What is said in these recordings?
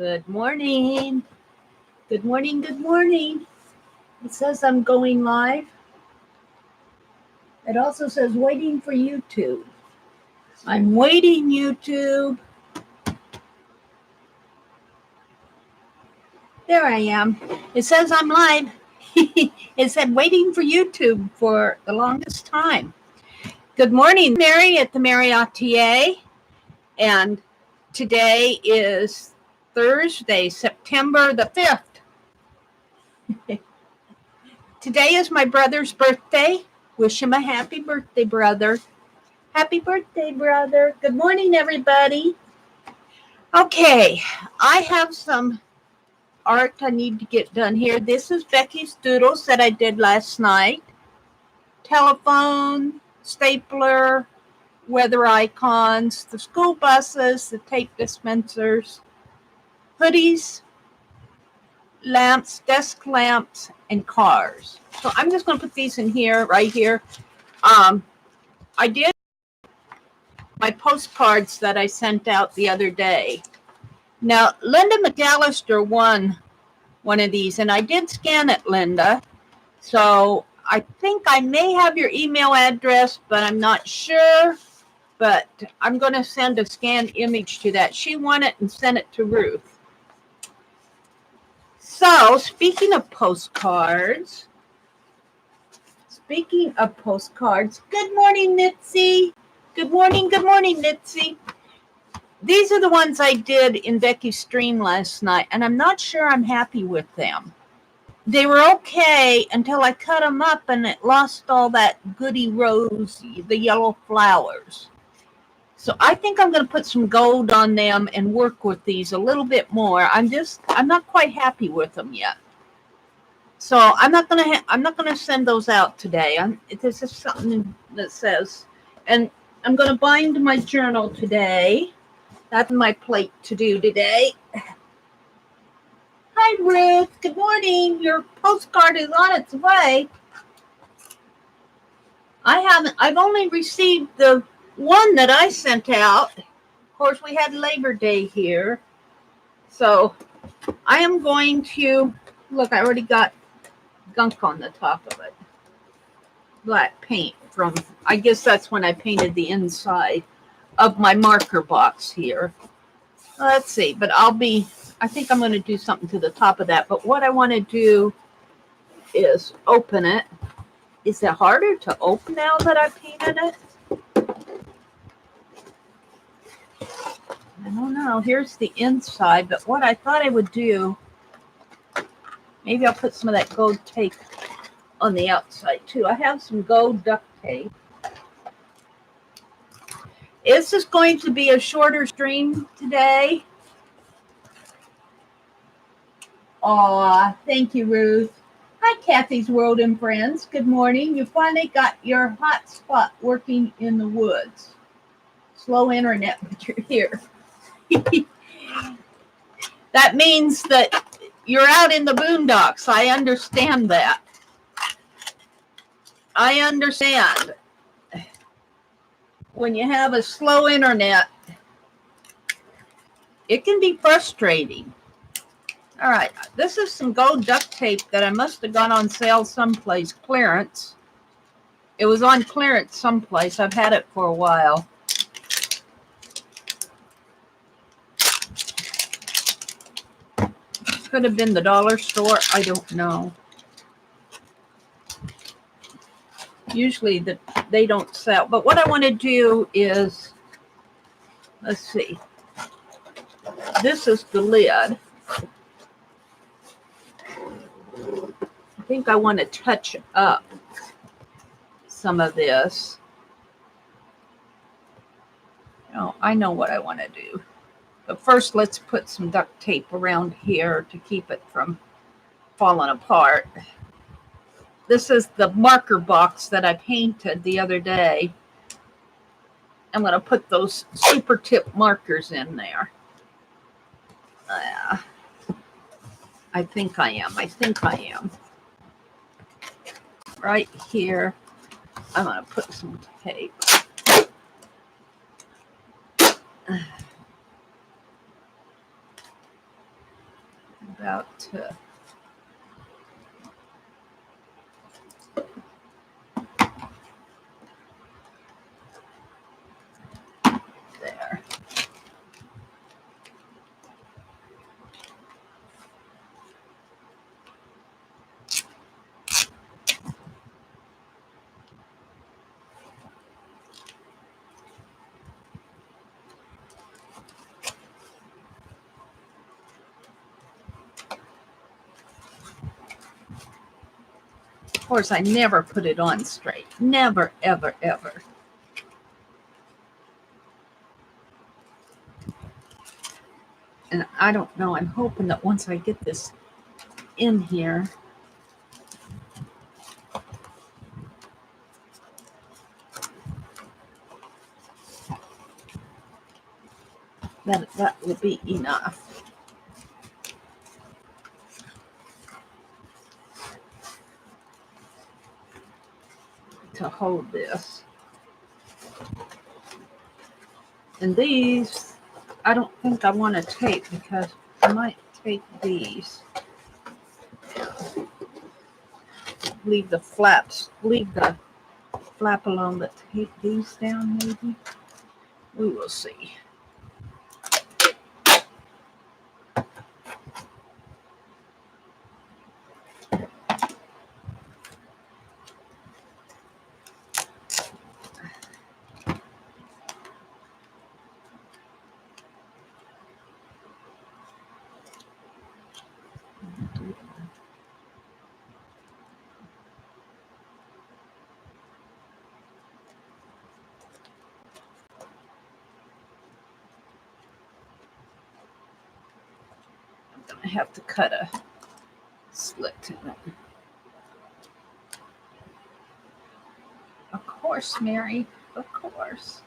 Good morning. Good morning. Good morning. It says I'm going live. It also says waiting for YouTube. I'm waiting, YouTube. There I am. It says I'm live. It said waiting for YouTube for the longest time. Good morning, Mary at the.meri.atelier. And today is Thursday, September the 5th. Today is my brother's birthday. Wish him a happy birthday, brother. Happy birthday, brother. Good morning, everybody. Okay, I have some art I need to get done here. This is Becky's doodles that I did last night. Telephone, stapler, weather icons, the school buses, the tape dispensers, hoodies, lamps, desk lamps, and cars. So I'm just going to put these in here, right here. I did my postcards that I sent out the other day. Now, Linda McAllister won one of these, and I did scan it, Linda. So I think I may have your email address, but I'm not sure. But I'm going to send a scanned image to that. She won it and sent it to Ruth. So, speaking of postcards, good morning, Nitzy. Good morning, Nitzy. These are the ones I did in Becky's stream last night, and I'm not sure I'm happy with them. They were okay until I cut them up and it lost all that goody rose, the yellow flowers. So I think I'm going to put some gold on them and work with these a little bit more. I'm not quite happy with them yet. So I'm not gonna send those out today. This is something that says, and I'm gonna bind my journal today. That's my plate to do today. Hi, Ruth. Good morning. Your postcard is on its way. I've only received the one that I sent out. Of course, we had Labor Day here. So I am going to, look, I already got gunk on the top of it. Black paint from, I guess that's when I painted the inside of my marker box here. Let's see, but I think I'm going to do something to the top of that. But what I want to do is open it. Is it harder to open now that I painted it? I don't know. Here's the inside, but what I thought I would do, maybe I'll put some of that gold tape on the outside too. I have some gold duct tape. This is going to be a shorter stream today. Aw, thank you, Ruth. Hi, Kathy's World and Friends. Good morning. You finally got your hotspot working in the woods. Slow internet, but you're here. That means that you're out in the boondocks. I understand that. I understand. When you have a slow internet, it can be frustrating. All right, this is some gold duct tape that I must have got on sale someplace, clearance. It was on clearance someplace. I've had it for a while. Could have been the dollar store. I don't know. Usually they don't sell. But what I want to do is, let's see. This is the lid. I think I want to touch up some of this. Oh, I know what I want to do. But first, let's put some duct tape around here to keep it from falling apart. This is the marker box that I painted the other day. I'm going to put those super tip markers in there. I think I am. Right here, I'm going to put some tape. to there. Of course, I never put it on straight. Never, ever, ever. And I don't know. I'm hoping that once I get this in here, that will be enough. To hold this. And these, I don't think I want to tape because I might tape these. Leave the flaps, leave the flap alone, but tape these down maybe. We will see. I have to cut a slit in it. Of course, Mary. Of course.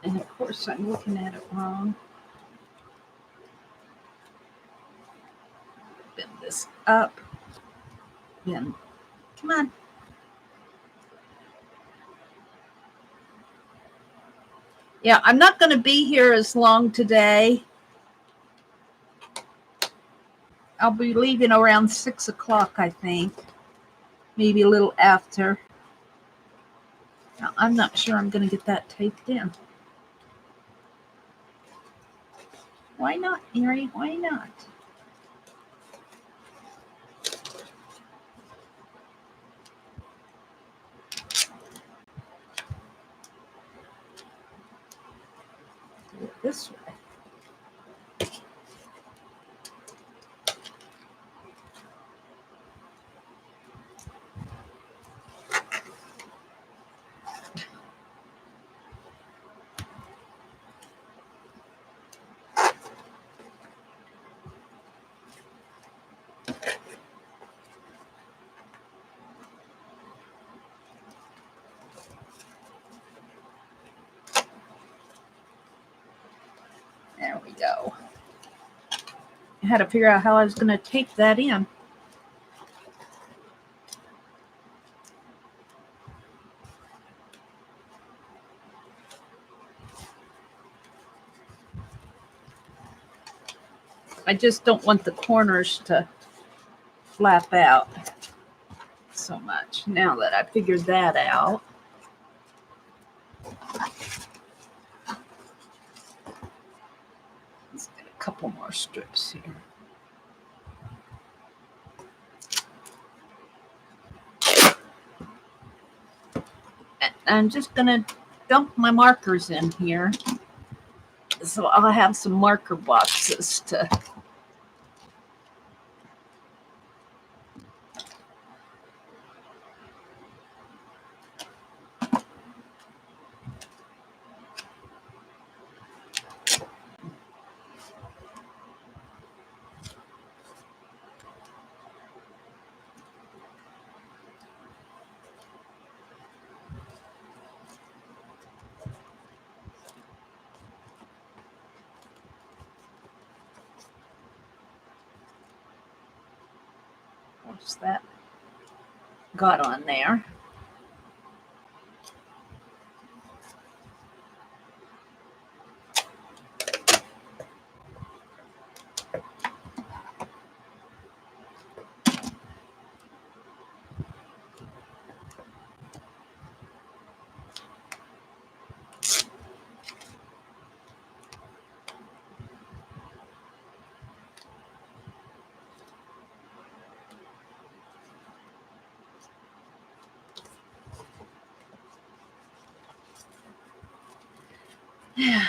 And of course, I'm looking at it wrong. Bend this up. Then, come on. Yeah, I'm not going to be here as long today. I'll be leaving around 6 o'clock, I think. Maybe a little after. Now, I'm not sure I'm going to get that taped in. Why not, Mary? Why not? Do it this way. There we go. I had to figure out how I was going to tape that in. I just don't want the corners to flap out so much. Now that I figured that out. Let's get a couple more strips here. I'm just going to dump my markers in here. So I'll have some marker boxes to what's that got on there. Now,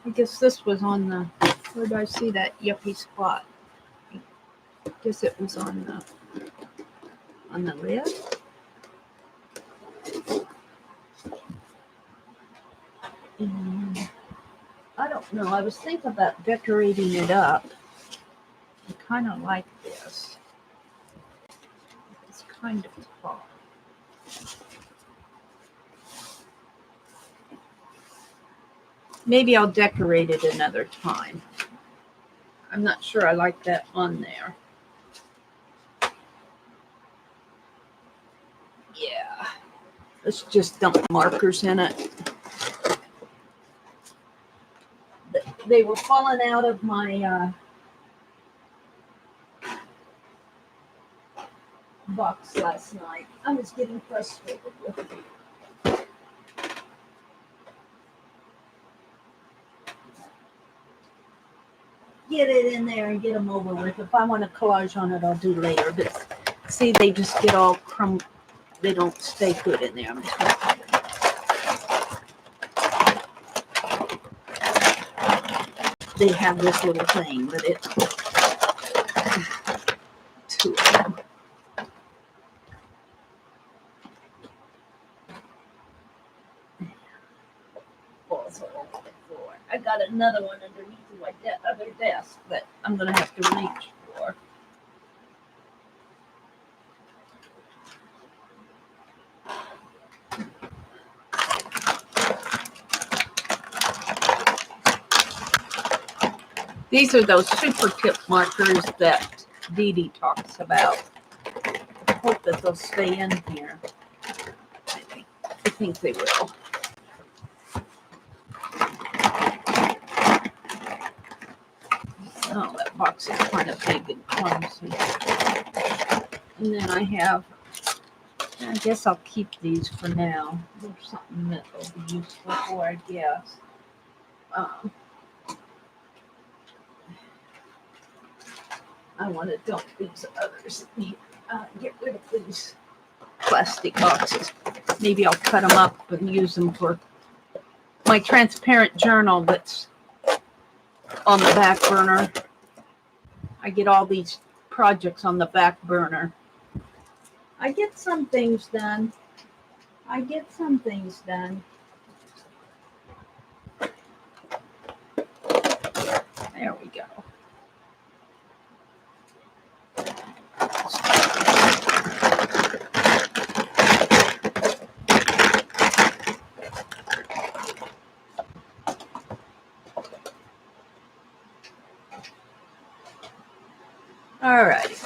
I guess this was on the, where did I see that yuppie spot? I guess it was on the lid. And I don't know. I was thinking about decorating it up. I kind of like this. It's kind of tall. Maybe I'll decorate it another time. I'm not sure I like that on there. Yeah. Let's just dump markers in it. They were falling out of my box last night. I was getting frustrated with it. Get it in there and get them over with. If I want a collage on it, I'll do later. But see, they just get all crumbled. They don't stay good in there. I'm just gonna they have this little thing, but it's two of them. Falls all over the floor. I got another one underneath my other desk that I'm gonna have to reach for. These are those super tip markers that Dee Dee talks about. I hope that they'll stay in here. I think they will. Oh, that box is kind of big and clumsy. And then I have, I guess I'll keep these for now. There's something that will be useful for, I guess. I want to dump these others in here. Get rid of these plastic boxes. Maybe I'll cut them up and use them for my transparent journal that's on the back burner. I get all these projects on the back burner. I get some things done. There we go. All right.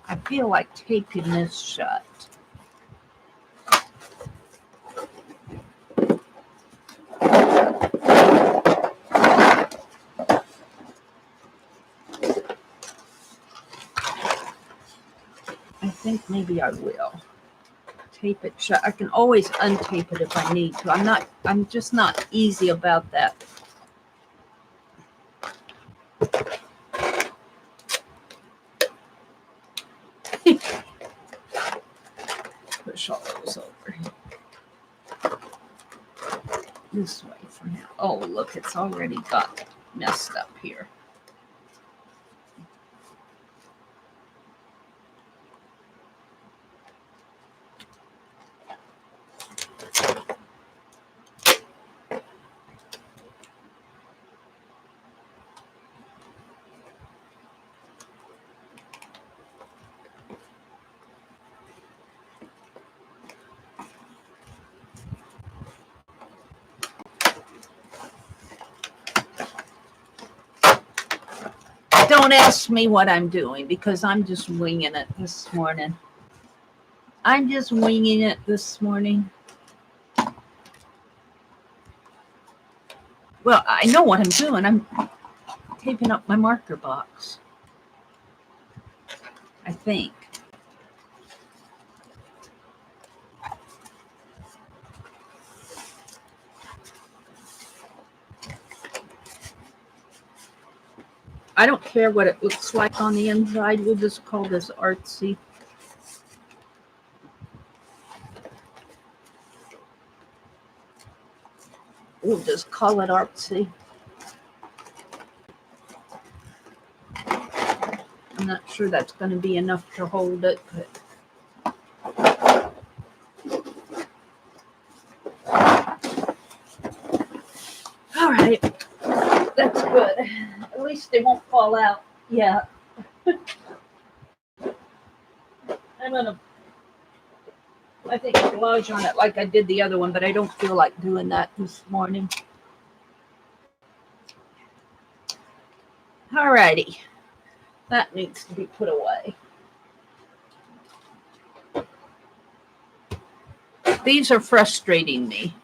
I feel like taping this shut. I think maybe I will tape it shut. I can always untape it if I need to. I'm just not easy about that. Push all those over here. This way for now. Oh, look, it's already got messed up here. Don't ask me what I'm doing because I'm just winging it this morning. Well, I know what I'm doing. I'm taping up my marker box. I think. I don't care what it looks like on the inside. We'll just call this artsy. We'll just call it artsy. I'm not sure that's going to be enough to hold it, but all right, that's good. At least they won't fall out yet. I think collage on it like I did the other one, but I don't feel like doing that this morning. All righty, that needs to be put away. These are frustrating me.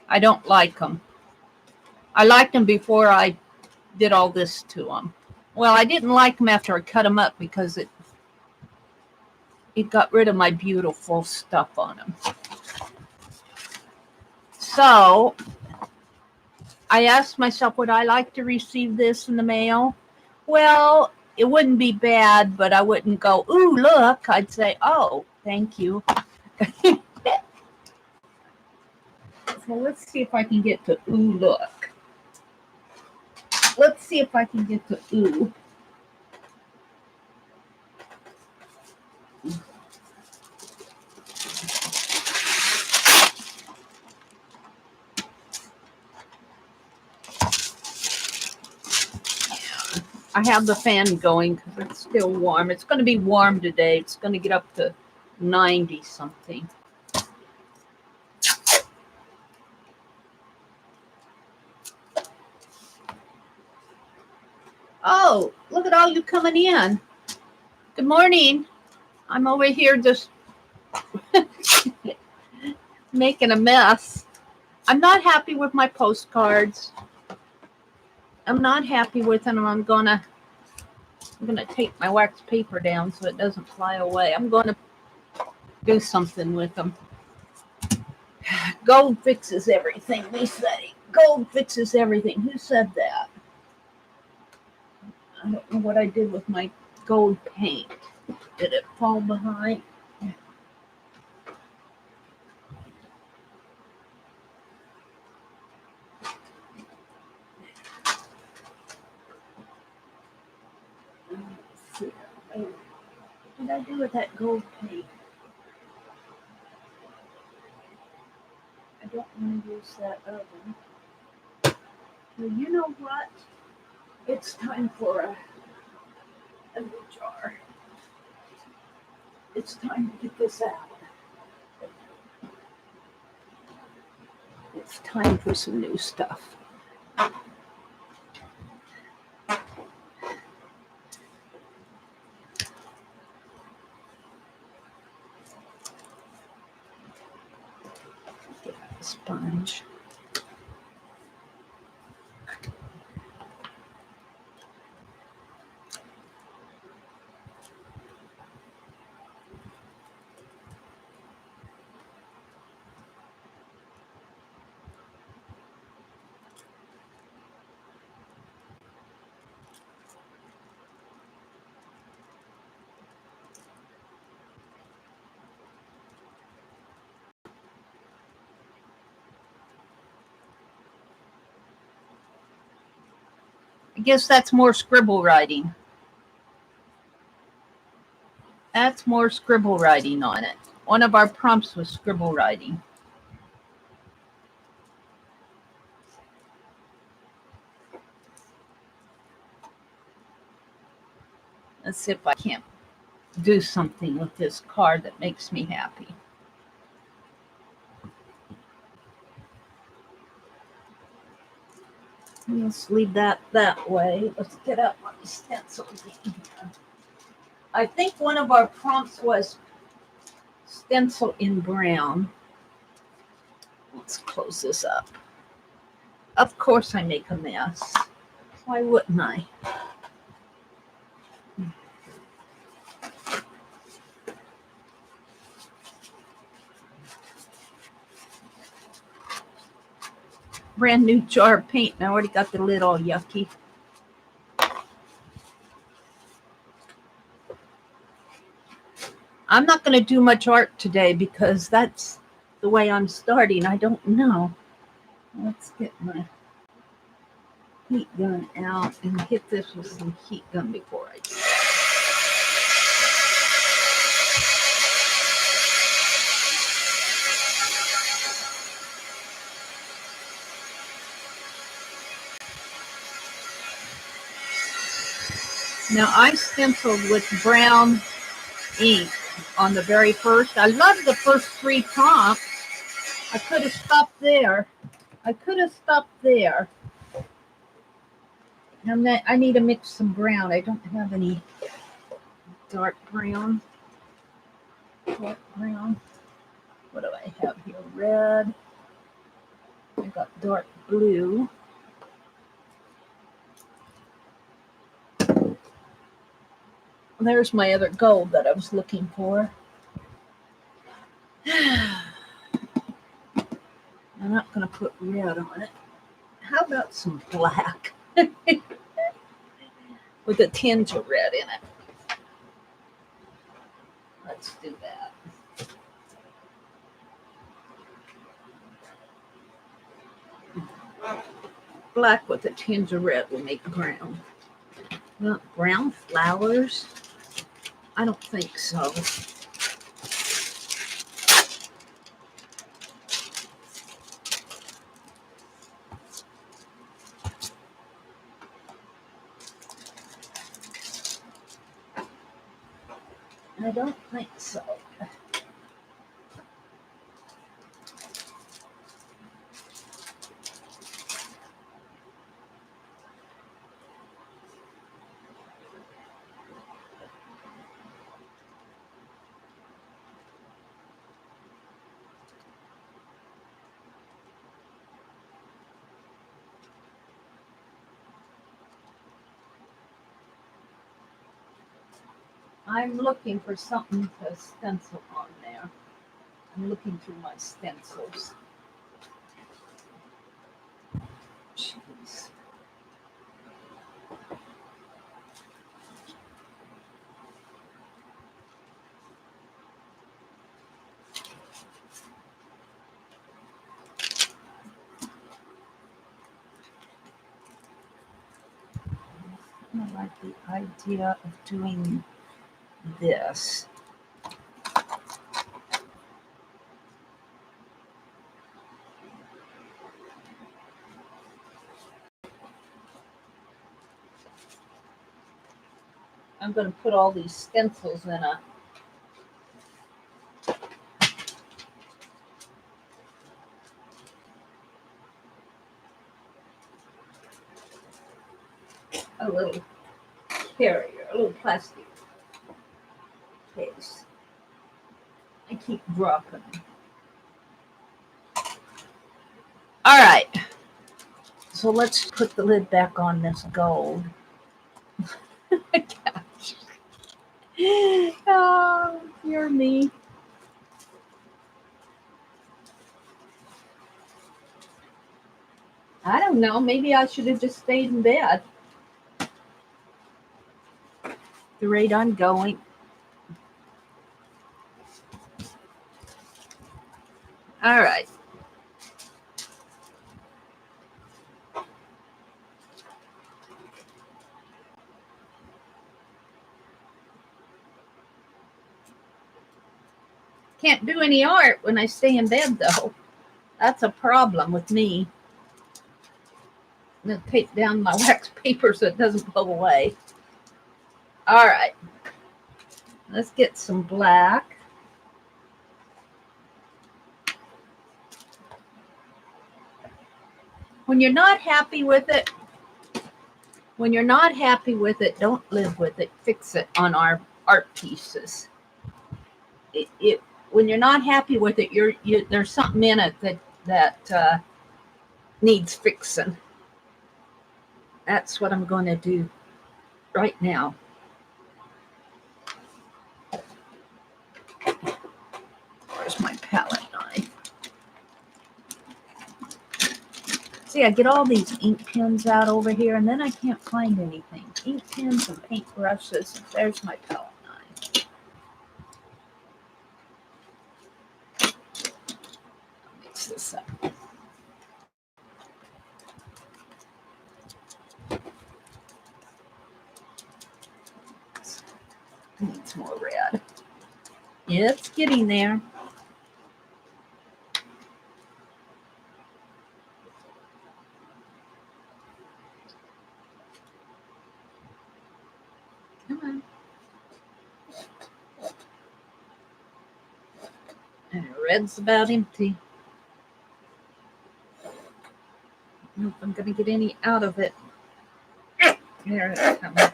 I don't like them. I liked them before I did all this to them. Well, I didn't like them after I cut them up because it got rid of my beautiful stuff on them. So I asked myself, would I like to receive this in the mail? Well, it wouldn't be bad, but I wouldn't go, ooh, look. I'd say, oh, thank you. So let's see if I can get to ooh, look. Let's see if I can get to ooh. I have the fan going because it's still warm. It's going to be warm today. It's going to get up to 90 something. Oh, look at all you coming in. Good morning. I'm over here just making a mess. I'm not happy with my postcards. I'm not happy with them. I'm gonna take my wax paper down so it doesn't fly away. I'm gonna do something with them. Gold fixes everything, they say. Gold fixes everything. Who said that? I don't know what I did with my gold paint. Did it fall behind? What did I do with that gold paint? I don't want to use that oven. Well, you know what? It's time for a new jar. It's time to get this out. It's time for some new stuff. Get a sponge. I guess that's more scribble writing. That's more scribble writing on it. One of our prompts was scribble writing. Let's see if I can't do something with this card that makes me happy. Let's leave that way. Let's get up on the stencil again. I think one of our prompts was stencil in brown. Let's close this up. Of course I make a mess. Why wouldn't I? brand new jar of paint and I already got the lid all yucky. I'm not going to do much art today because that's the way I'm starting. I don't know. Let's get my heat gun out and hit this with some heat gun before I do. Now I stenciled with brown ink on the very first. I love the first 3 prompts. I could have stopped there. And then I need to mix some brown. I don't have any dark brown. What do I have here? Red. I got dark blue. There's my other gold that I was looking for. I'm not going to put red on it. How about some black with a tinge of red in it? Let's do that. Black with a tinge of red will make brown. Not brown flowers? I don't think so. I don't think so. I'm looking for something to stencil on there. I'm looking through my stencils. Jeez. I like the idea of doing this. I'm going to put all these stencils in a little carrier, a little plastic case. I keep dropping. All right. So let's put the lid back on this gold. Oh, you're me. I don't know. Maybe I should have just stayed in bed. The rate I'm going. All right. Can't do any art when I stay in bed, though. That's a problem with me. I'm going to tape down my wax paper so it doesn't blow away. All right. Let's get some black. When you're not happy with it, don't live with it. Fix it on our art pieces. When you're not happy with it, there's something in it that needs fixing. That's what I'm going to do right now. Where's my palette knife? See, I get all these ink pens out over here, and then I can't find anything. Ink pens and paint brushes. There's my palette knife. I'll mix this up. Needs more red. It's getting there. Come on. And red's about empty. I don't know if I'm going to get any out of it. There it's coming.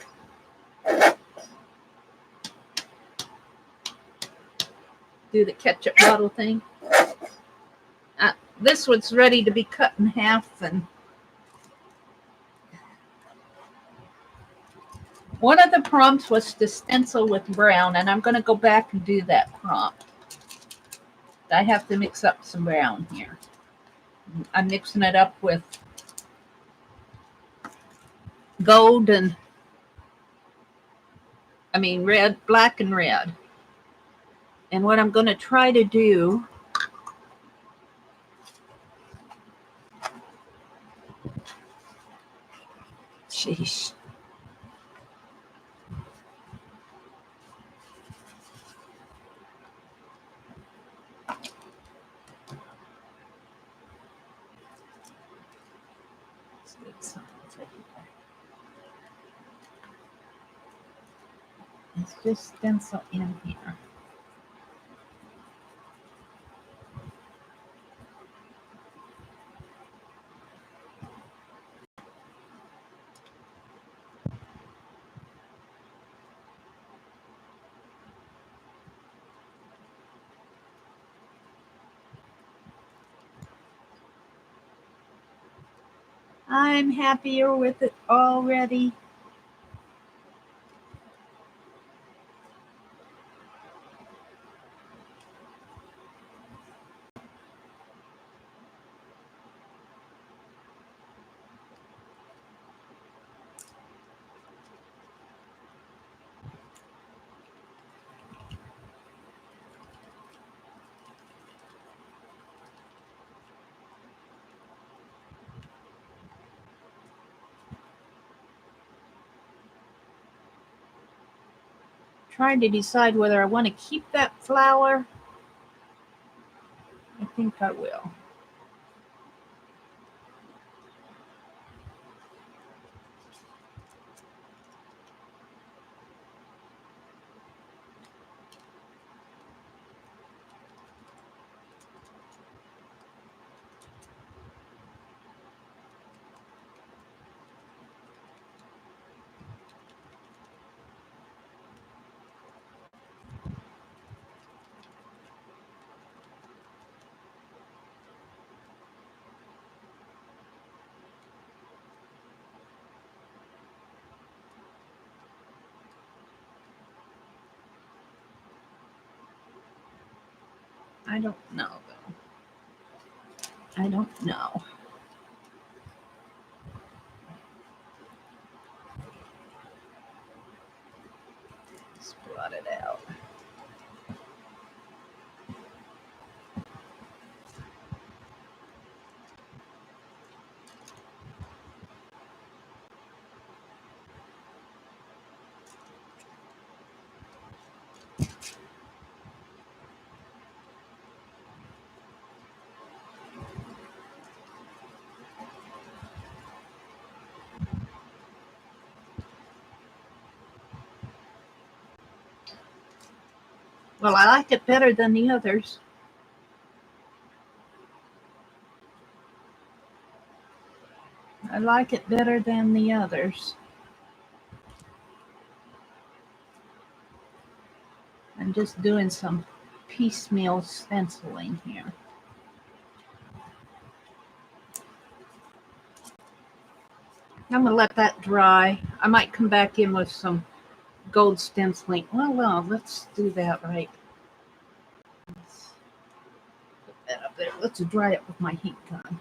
Do the ketchup bottle thing. This one's ready to be cut in half, and one of the prompts was to stencil with brown, and I'm going to go back and do that prompt. I have to mix up some brown here. I'm mixing it up with gold and, red, black and red. And what I'm going to try to do, sheesh. Let's just stencil in here. I'm happier with it already. Trying to decide whether I want to keep that flower. I think I will. I don't know, though. I don't know. Let's blot it out. Well, I like it better than the others. I like it better than the others. I'm just doing some piecemeal stenciling here. I'm going to let that dry. I might come back in with some gold stenciling. Well, let's do that right. Let's put that up there. Let's dry it with my heat gun.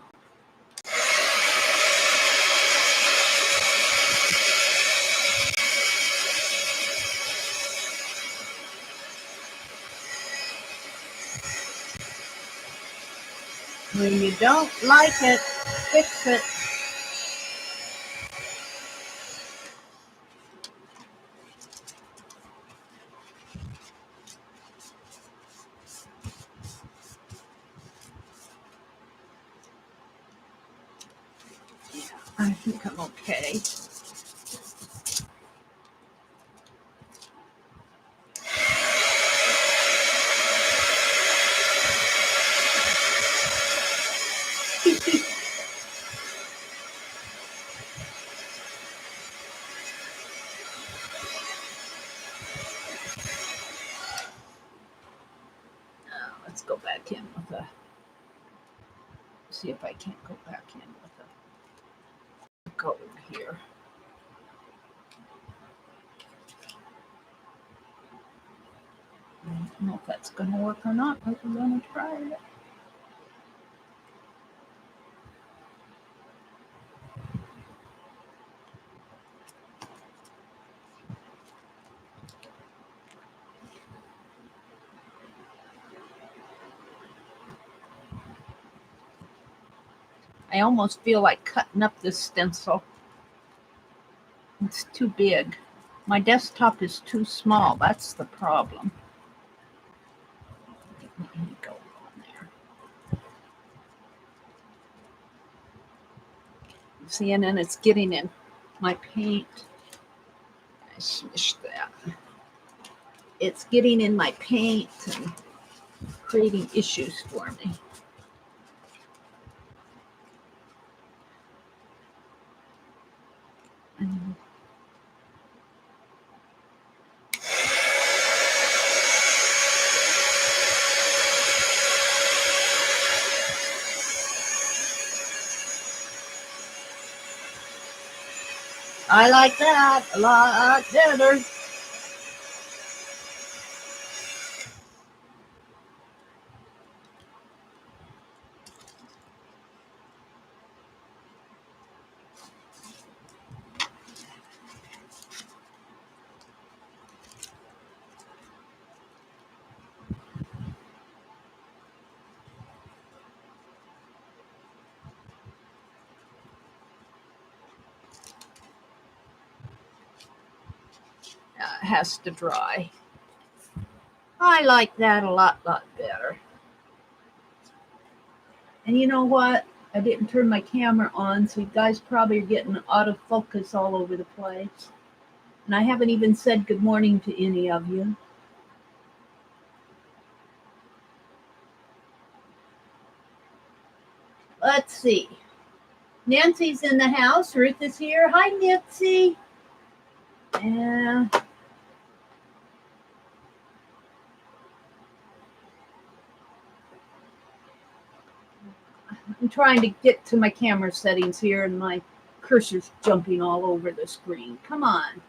When you don't like it, fix it. I think I'm okay. Let's go back in with a, see if I can't go back in with a code here. I don't know if that's going to work or not, but we're going to try it. I almost feel like cutting up this stencil. It's too big. My desktop is too small. That's the problem. Let me go on there. See, and then it's getting in my paint. I smushed that. It's getting in my paint and creating issues for me. I like that a lot better. It has to dry. I like that a lot better. And you know what? I didn't turn my camera on, so you guys probably are getting out of focus all over the place. And I haven't even said good morning to any of you. Let's see. Nancy's in the house. Ruth is here. Hi, Nancy. And I'm trying to get to my camera settings here, and my cursor's jumping all over the screen. Come on.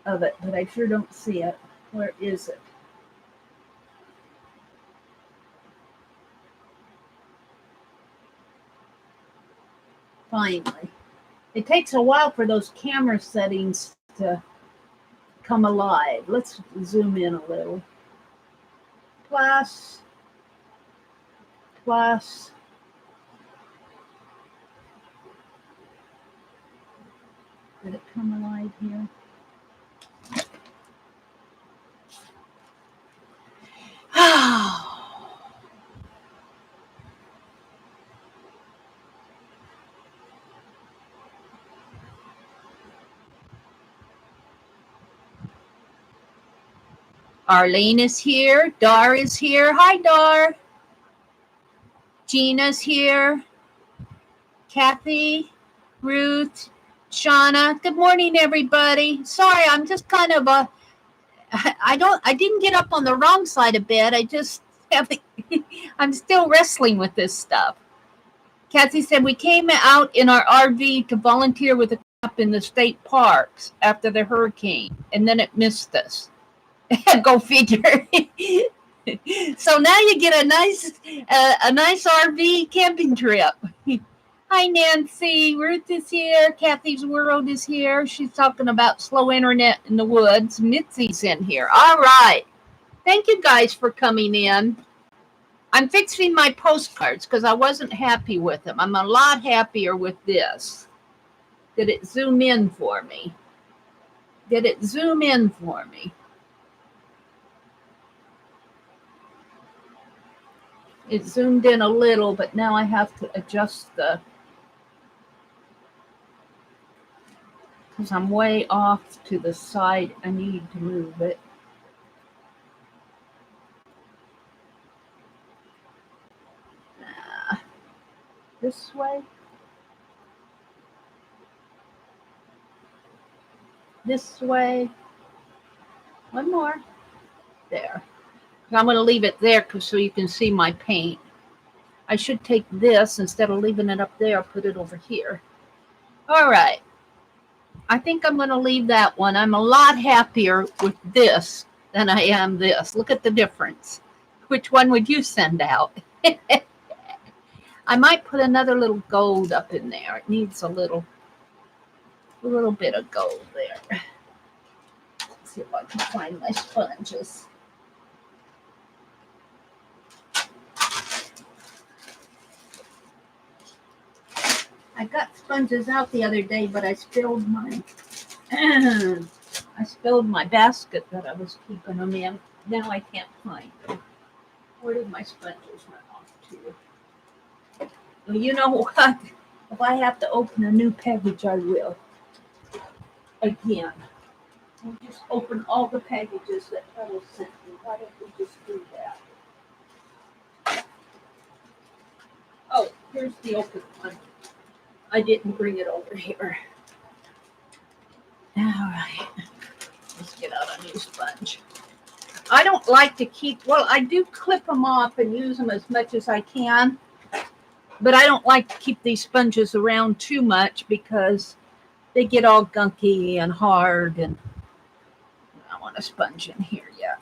Of it, but I sure don't see it. Where is it? Finally. It takes a while for those camera settings to come alive. Let's zoom in a little. Plus. Did it come alive here? Arlene is here. Dar is here. Hi, Dar. Gina's here. Kathy, Ruth, Shauna. Good morning, everybody. Sorry, I'm just kind of I didn't get up on the wrong side of bed. I just haven't. I'm still wrestling with this stuff. Kathy said we came out in our RV to volunteer with a camp in the state parks after the hurricane, and then it missed us. Go figure. So now you get a nice RV camping trip. Hi, Nancy. Ruth is here. Kathy's World is here. She's talking about slow internet in the woods. Mitzi's in here. All right. Thank you guys for coming in. I'm fixing my postcards because I wasn't happy with them. I'm a lot happier with this. Did it zoom in for me? Did it zoom in for me? It zoomed in a little, but now I have to adjust the, because I'm way off to the side. I need to move it. This way. This way. One more. There. I'm going to leave it there so you can see my paint. I should take this instead of leaving it up there, put it over here. All right. I think I'm going to leave that one. I'm a lot happier with this than I am this. Look at the difference. Which one would you send out? I might put another little gold up in there. It needs a little bit of gold there. Let's see if I can find my sponges. I got sponges out the other day, but I spilled my basket that I was keeping them in. Now I can't find them. Where did my sponges run off to? Well, you know what? If I have to open a new package, I will. Again. We'll just open all the packages that Tuttle sent me. Why don't we just do that? Oh, here's the open one. I didn't bring it over here. All right. Let's get out a new sponge. I don't like to keep, well, I do clip them off and use them as much as I can, but I don't like to keep these sponges around too much because they get all gunky and hard, and I don't want a sponge in here yet.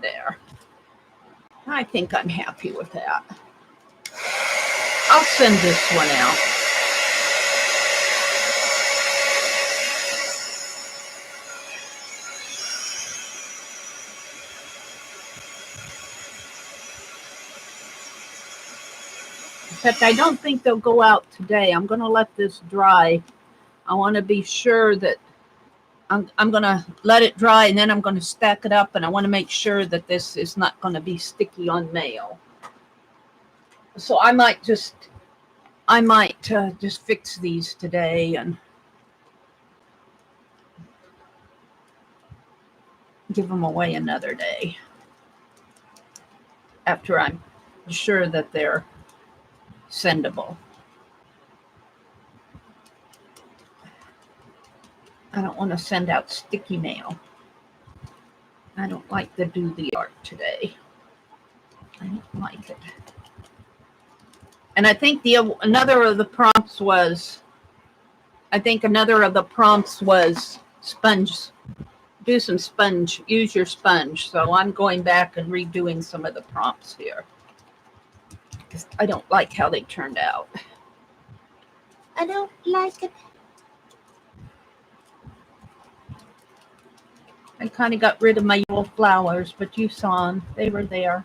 There. I think I'm happy with that. I'll send this one out. Except I don't think they'll go out today. I'm going to let this dry. I want to be sure that I'm going to let it dry, and then I'm going to stack it up, and I want to make sure that this is not going to be sticky on mail. So I might just fix these today and give them away another day after I'm sure that they're sendable. I don't want to send out sticky mail. I don't like to do the art today. I don't like it. And I think another of the prompts was sponge. Do some sponge. Use your sponge. So I'm going back and redoing some of the prompts here because I don't like how they turned out. I don't like it. I kind of got rid of my yellow flowers, but you saw them. They were there.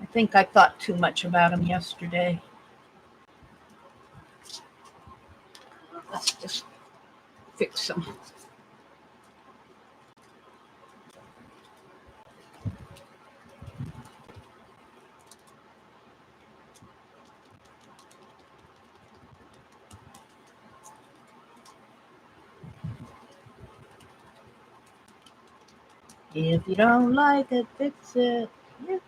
I think I thought too much about them yesterday. Let's just fix them. If you don't like it, fix it. Yeah.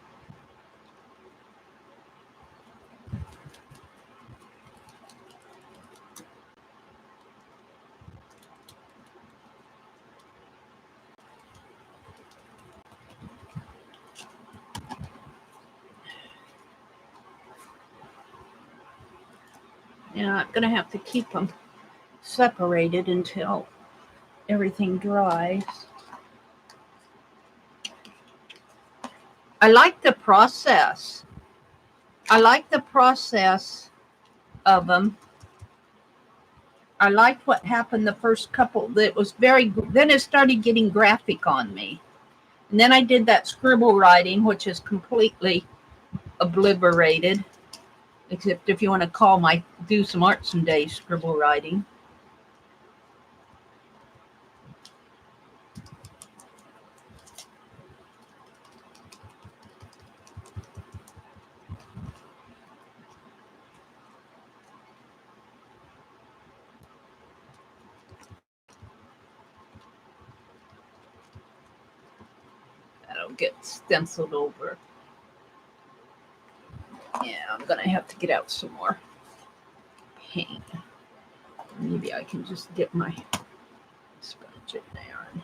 Yeah, I'm going to have to keep them separated until everything dries. I like the process. I like the process of them. I liked what happened the first couple. That was then it started getting graphic on me. And then I did that scribble writing, which is completely obliterated, except if you want to call my do some art some days scribble writing. That'll get stenciled over. Yeah, I'm gonna have to get out some more paint. Maybe I can just get my sponge in there and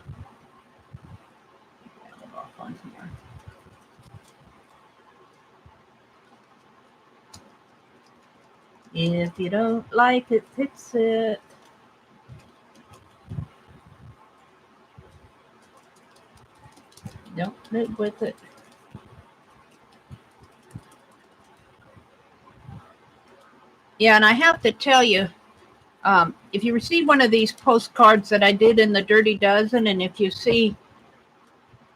get it off on here. If you don't like it, fix it. Don't live with it. Yeah, and I have to tell you, if you receive one of these postcards that I did in the Dirty Dozen, and if you see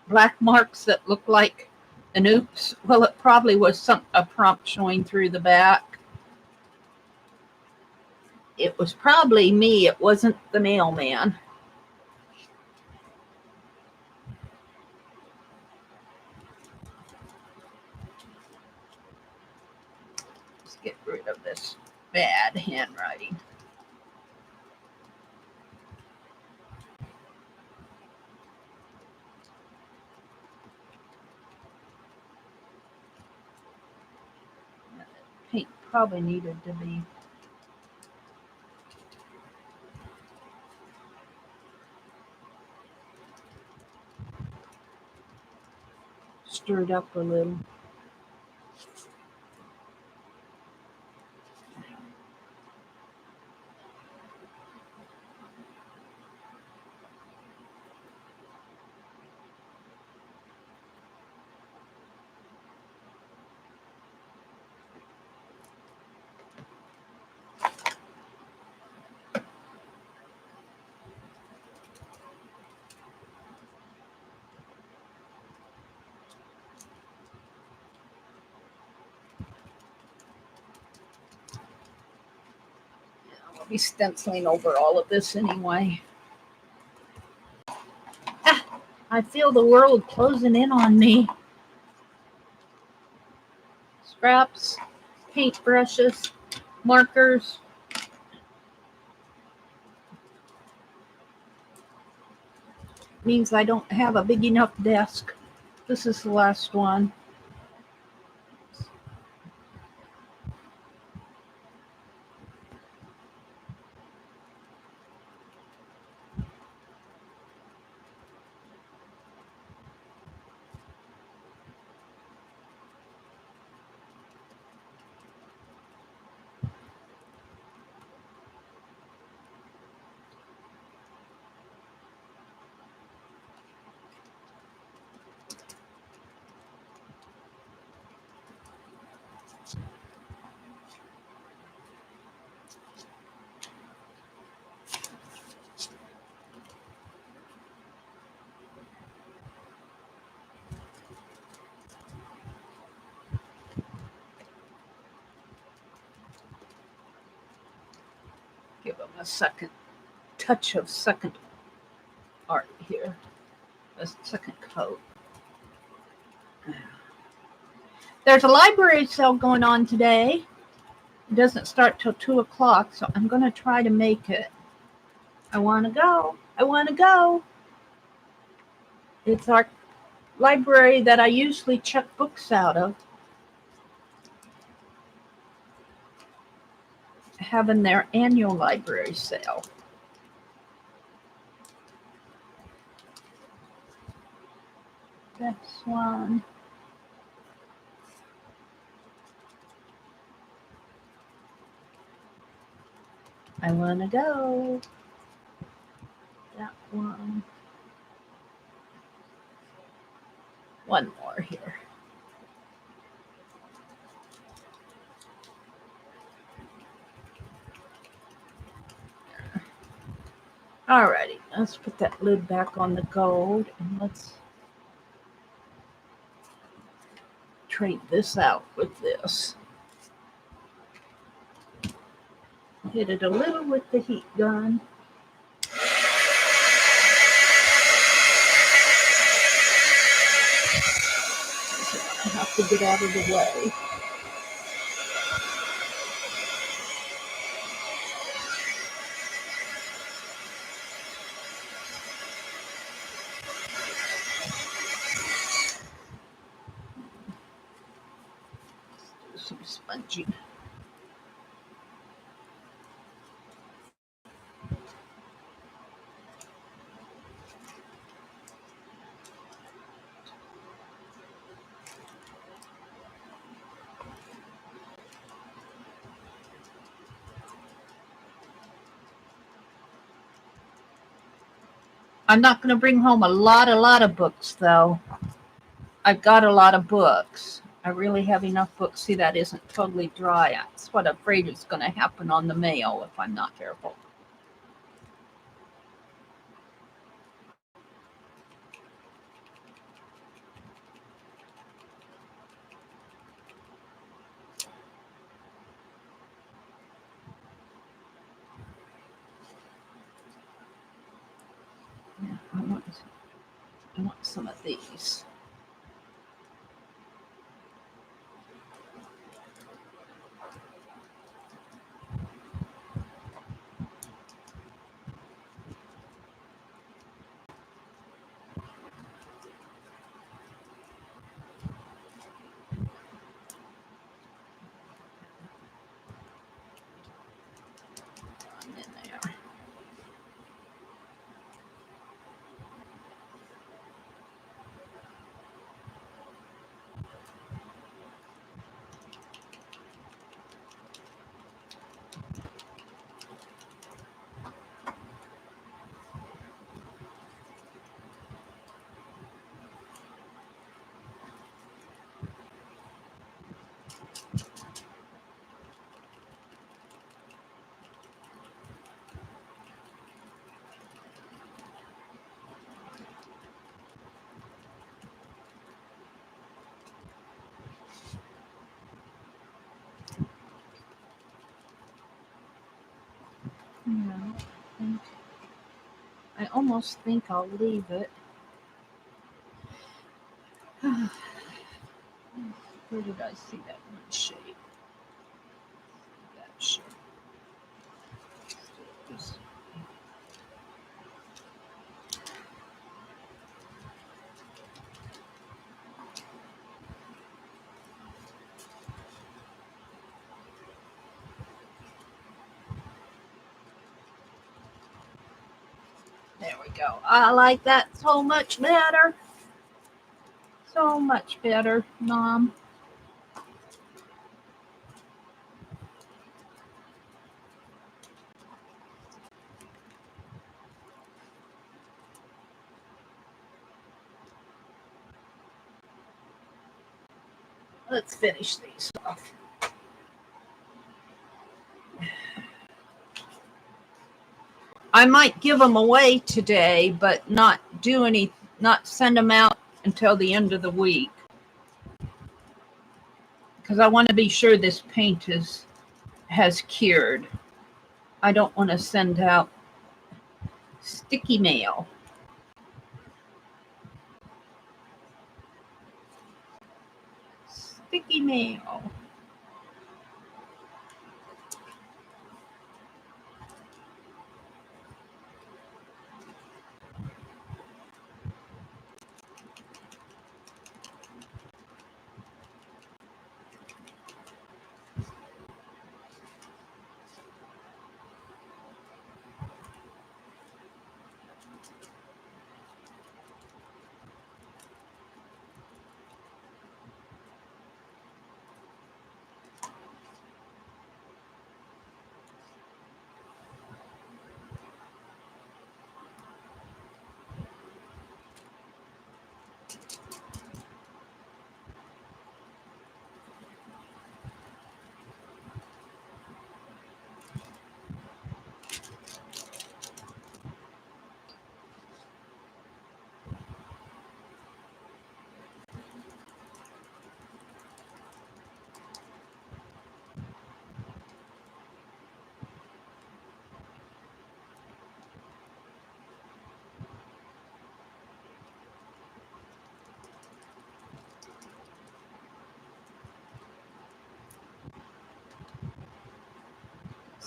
black marks that look like an oops, well, it probably was a prompt showing through the back. It was probably me. It wasn't the mailman. Let's get rid of this bad handwriting. Paint probably needed to be stirred up a little. I'll be stenciling over all of this anyway. I feel the world closing in on me. Scraps, paint brushes, markers. Means I don't have a big enough desk. This is the last one. Give them a second touch of second art here. A second coat. There's a library sale going on today. It doesn't start till 2 o'clock, so I'm going to try to make it. I want to go. I want to go. It's our library that I usually check books out of. Having their annual library sale. This one. I I want to go. That one. One more here. Alrighty, let's put that lid back on the gold and let's trade this out with this. Hit it a little with the heat gun. I have to get out of the way. Do some sponging. I'm not going to bring home a lot of books, though. I've got a lot of books. I really have enough books. See, that isn't totally dry. That's what I'm afraid is going to happen on the mail if I'm not careful. Yeah, I want some of these. In there. Yeah, I almost think I'll leave it. Where did I see that one shade? That shade. There we go. I like that so much better. So much better, Mom. Let's finish these off. I might give them away today, but not send them out until the end of the week. Because I want to be sure this paint has cured. I don't want to send out sticky mail. Sticky mail.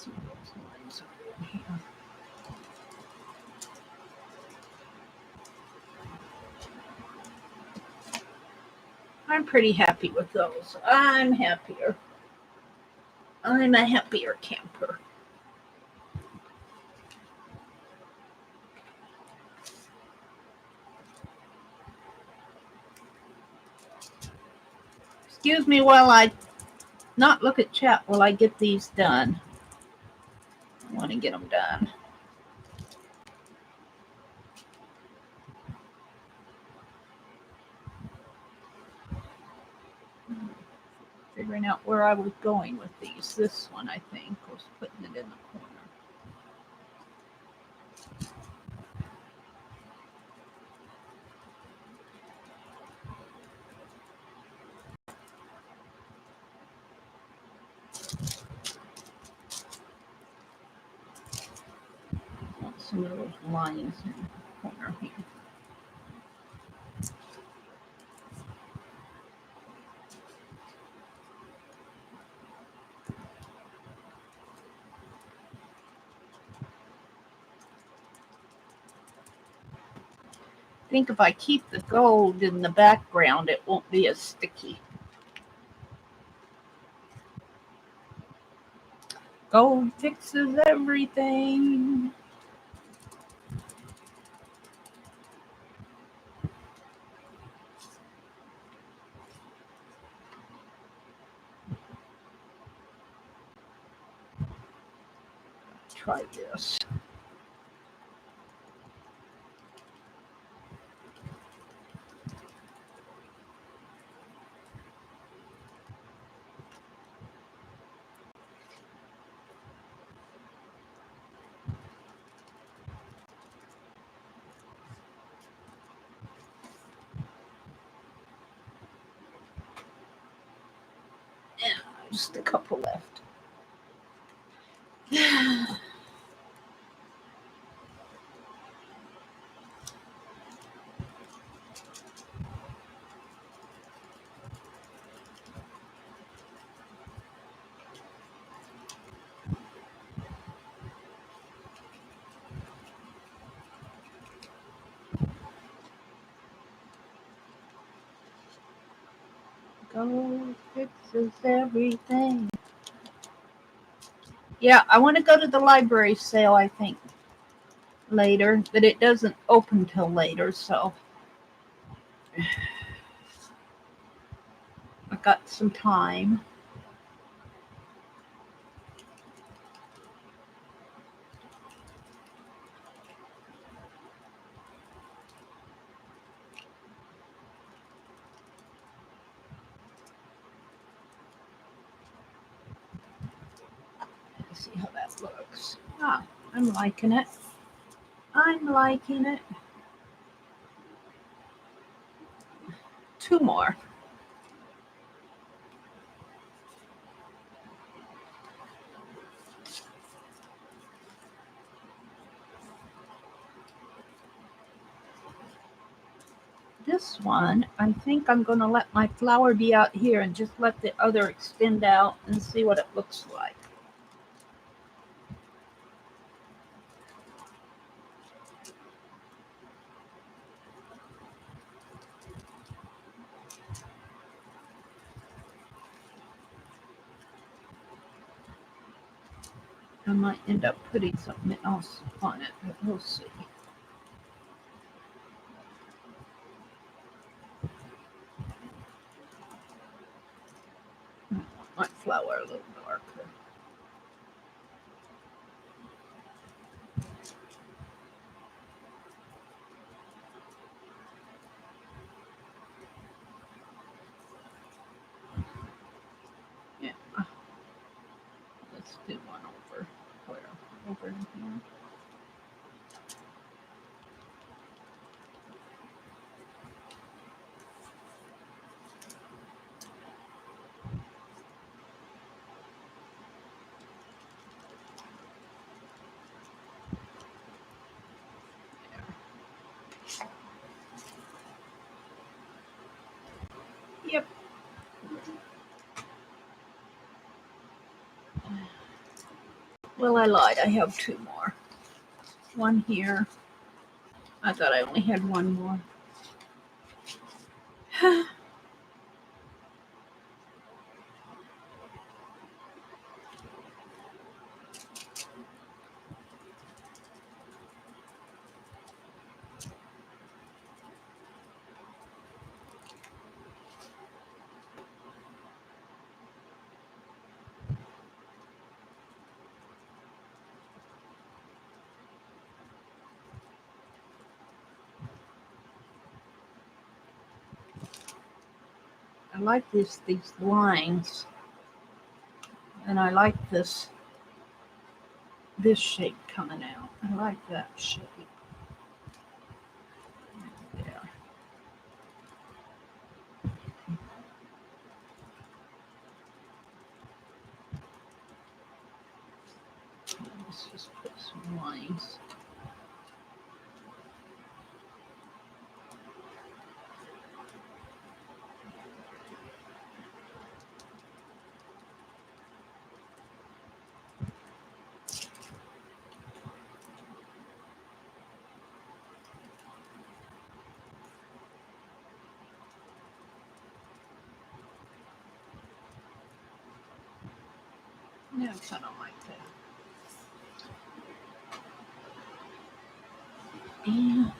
some of those lines are in here. I'm pretty happy with those. I'm happier. I'm a happier camper. Excuse me while I not look at chat while I get these done. I want to get them done. Figuring out where I was going with these. This one, I think, was putting it in the corner. Some of those lines in the corner here. I think if I keep the gold in the background, it won't be as sticky. Gold fixes everything. Try this. Yeah, just a couple left. Gold fixes everything. Yeah, I want to go to the library sale, I think, later, but it doesn't open till later, so I got some time. Let's see how that looks. Ah, I'm liking it. I'm liking it. 2 more. This one, I think I'm going to let my flower be out here and just let the other extend out and see what it looks like. I might end up putting something else on it, but we'll see. I want my flower a little darker. Yeah. Let's do one over where? Over in here. Yep. Well, I lied. I have two more. One here. I thought I only had one more. I like these lines, and I like this shape coming out. I like that shape. There. Let's just put some lines. Yeah, kind of like that. And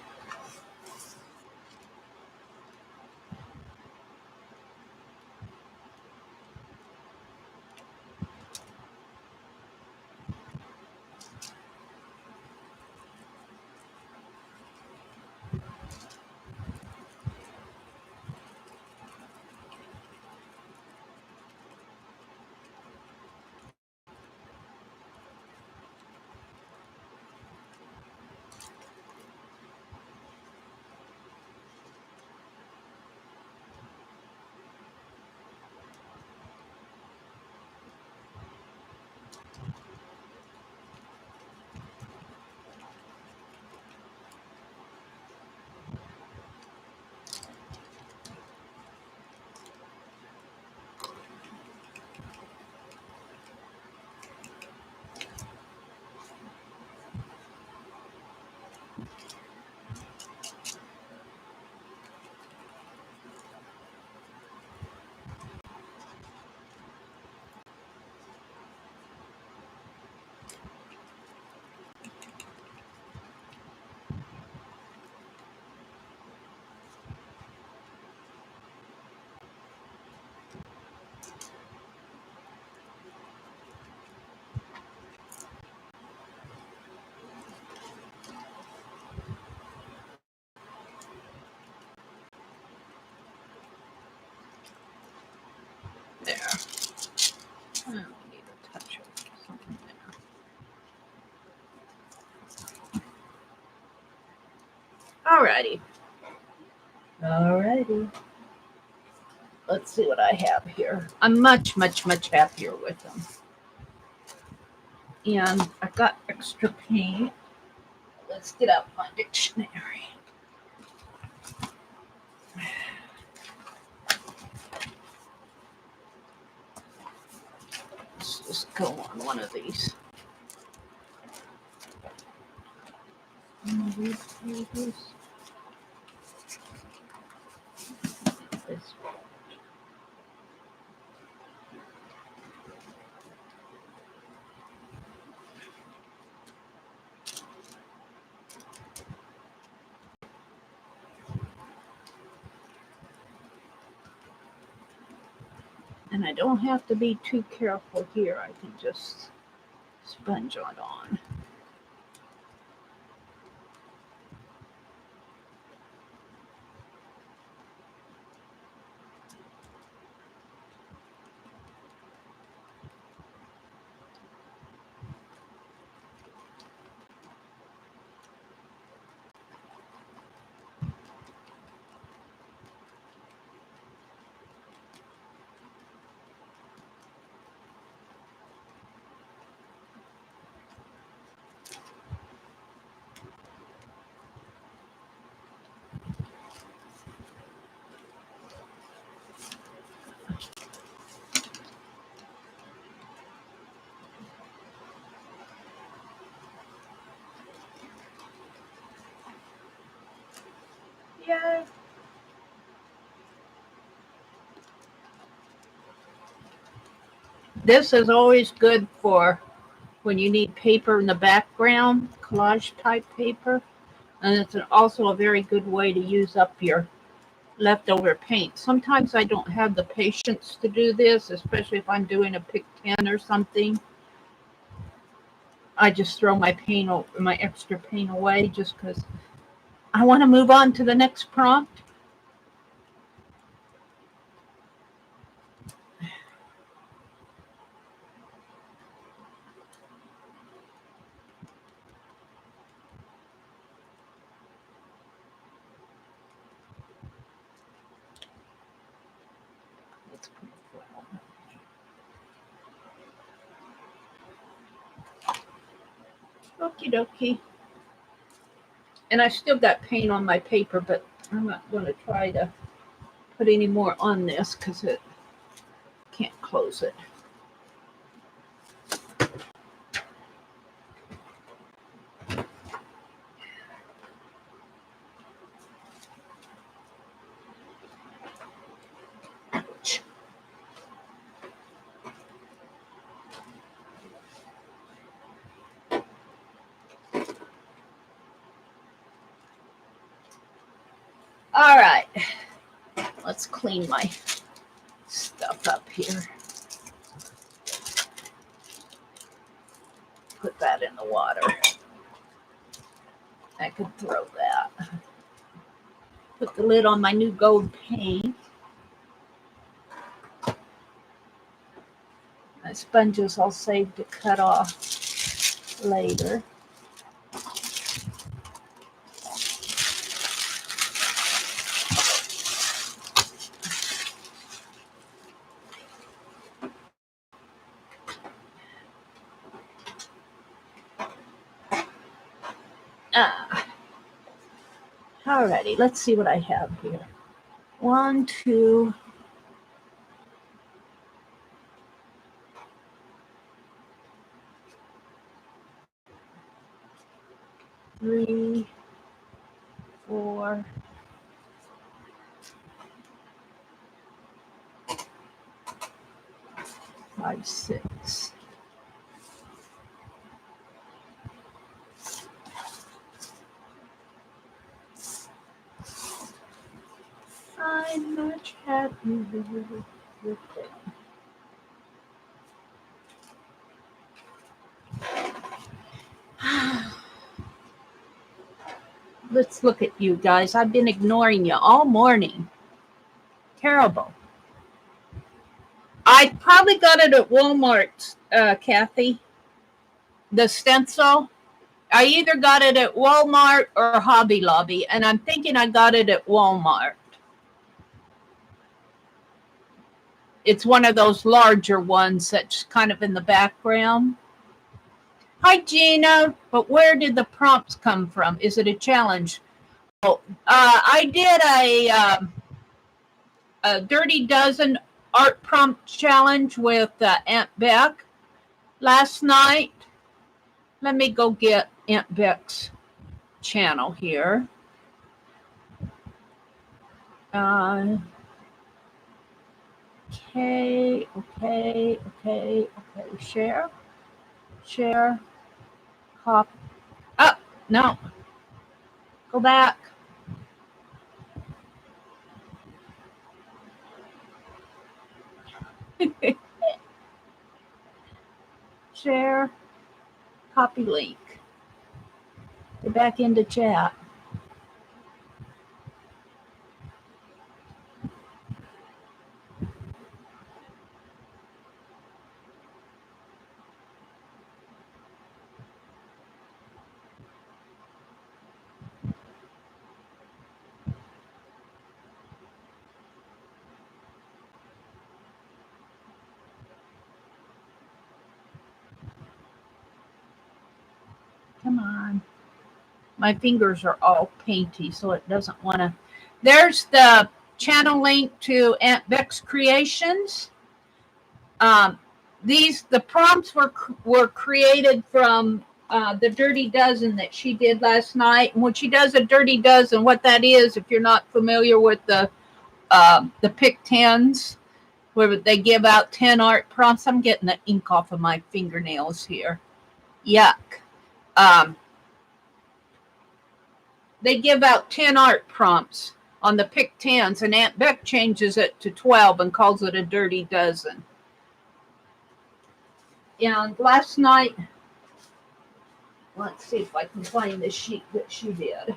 there. I need a touch of something there. Alrighty. Alrighty. Let's see what I have here. I'm much, much, much happier with them. And I've got extra paint. Let's get out my dictionary. Let's just go on one of these. One of these pages. This one. And I don't have to be too careful here. I can just sponge it on. Yay. This is always good for when you need paper in the background, collage type paper. And it's also a very good way to use up your leftover paint. Sometimes I don't have the patience to do this, especially if I'm doing a pick 10 or something. I just throw my extra paint away just because I want to move on to the next prompt. Okie dokie. And I still got paint on my paper, but I'm not going to try to put any more on this because it can't close it. Ouch. All right. Let's clean my stuff up here. Put that in the water. I could throw that. Put the lid on my new gold paint. My sponges I'll save to cut off later. Alrighty, let's see what I have here. 1, 2, 3, 4, 5, 6. I'm much happy with it. Let's look at you guys. I've been ignoring you all morning. Terrible. I probably got it at Walmart, Kathy. The stencil. I either got it at Walmart or Hobby Lobby, and I'm thinking I got it at Walmart. It's one of those larger ones that's kind of in the background. Hi, Gina. But where did the prompts come from? Is it a challenge? Oh, I did a Dirty Dozen art prompt challenge with Aunt Beck last night. Let me go get Aunt Beck's channel here. Okay. Share. Hop. Oh, no. Go back. Share. Copy link. Go back into chat. Come on. My fingers are all painty, so it doesn't want to. There's the channel link to AuntBecscreations. The prompts were created from the Dirty Dozen that she did last night. And when she does a Dirty Dozen, what that is, if you're not familiar with the Pick 10s, where they give out 10 art prompts. I'm getting the ink off of my fingernails here. Yuck. They give out 10 art prompts on the Pick 10s, and Aunt Beck changes it to 12 and calls it a Dirty Dozen. And last night, let's see if I can find the sheet that she did.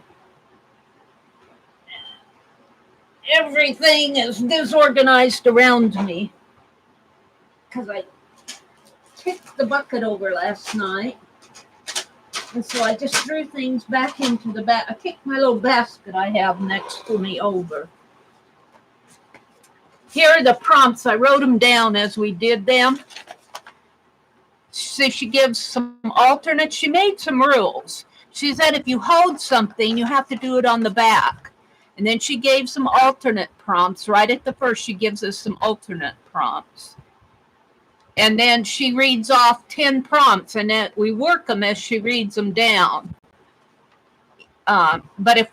Everything is disorganized around me because I kicked the bucket over last night. And so I just threw things back into the back. I kicked my little basket I have next to me over. Here are the prompts. I wrote them down as we did them. So she gives some alternates. She made some rules. She said if you hold something, you have to do it on the back. And then she gave some alternate prompts. Right at the first, she gives us some alternate prompts. And then she reads off 10 prompts, and then we work them as she reads them down. But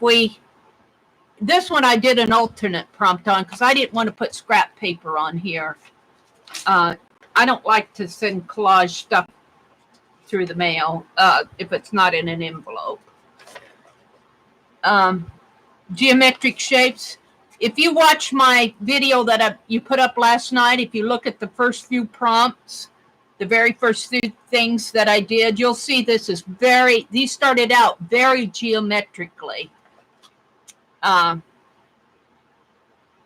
this one I did an alternate prompt on because I didn't want to put scrap paper on here. I don't like to send collage stuff through the mail if it's not in an envelope. Geometric shapes. If you watch my video that you put up last night, if you look at the first few prompts, the very first few things that I did, you'll see these started out very geometrically. But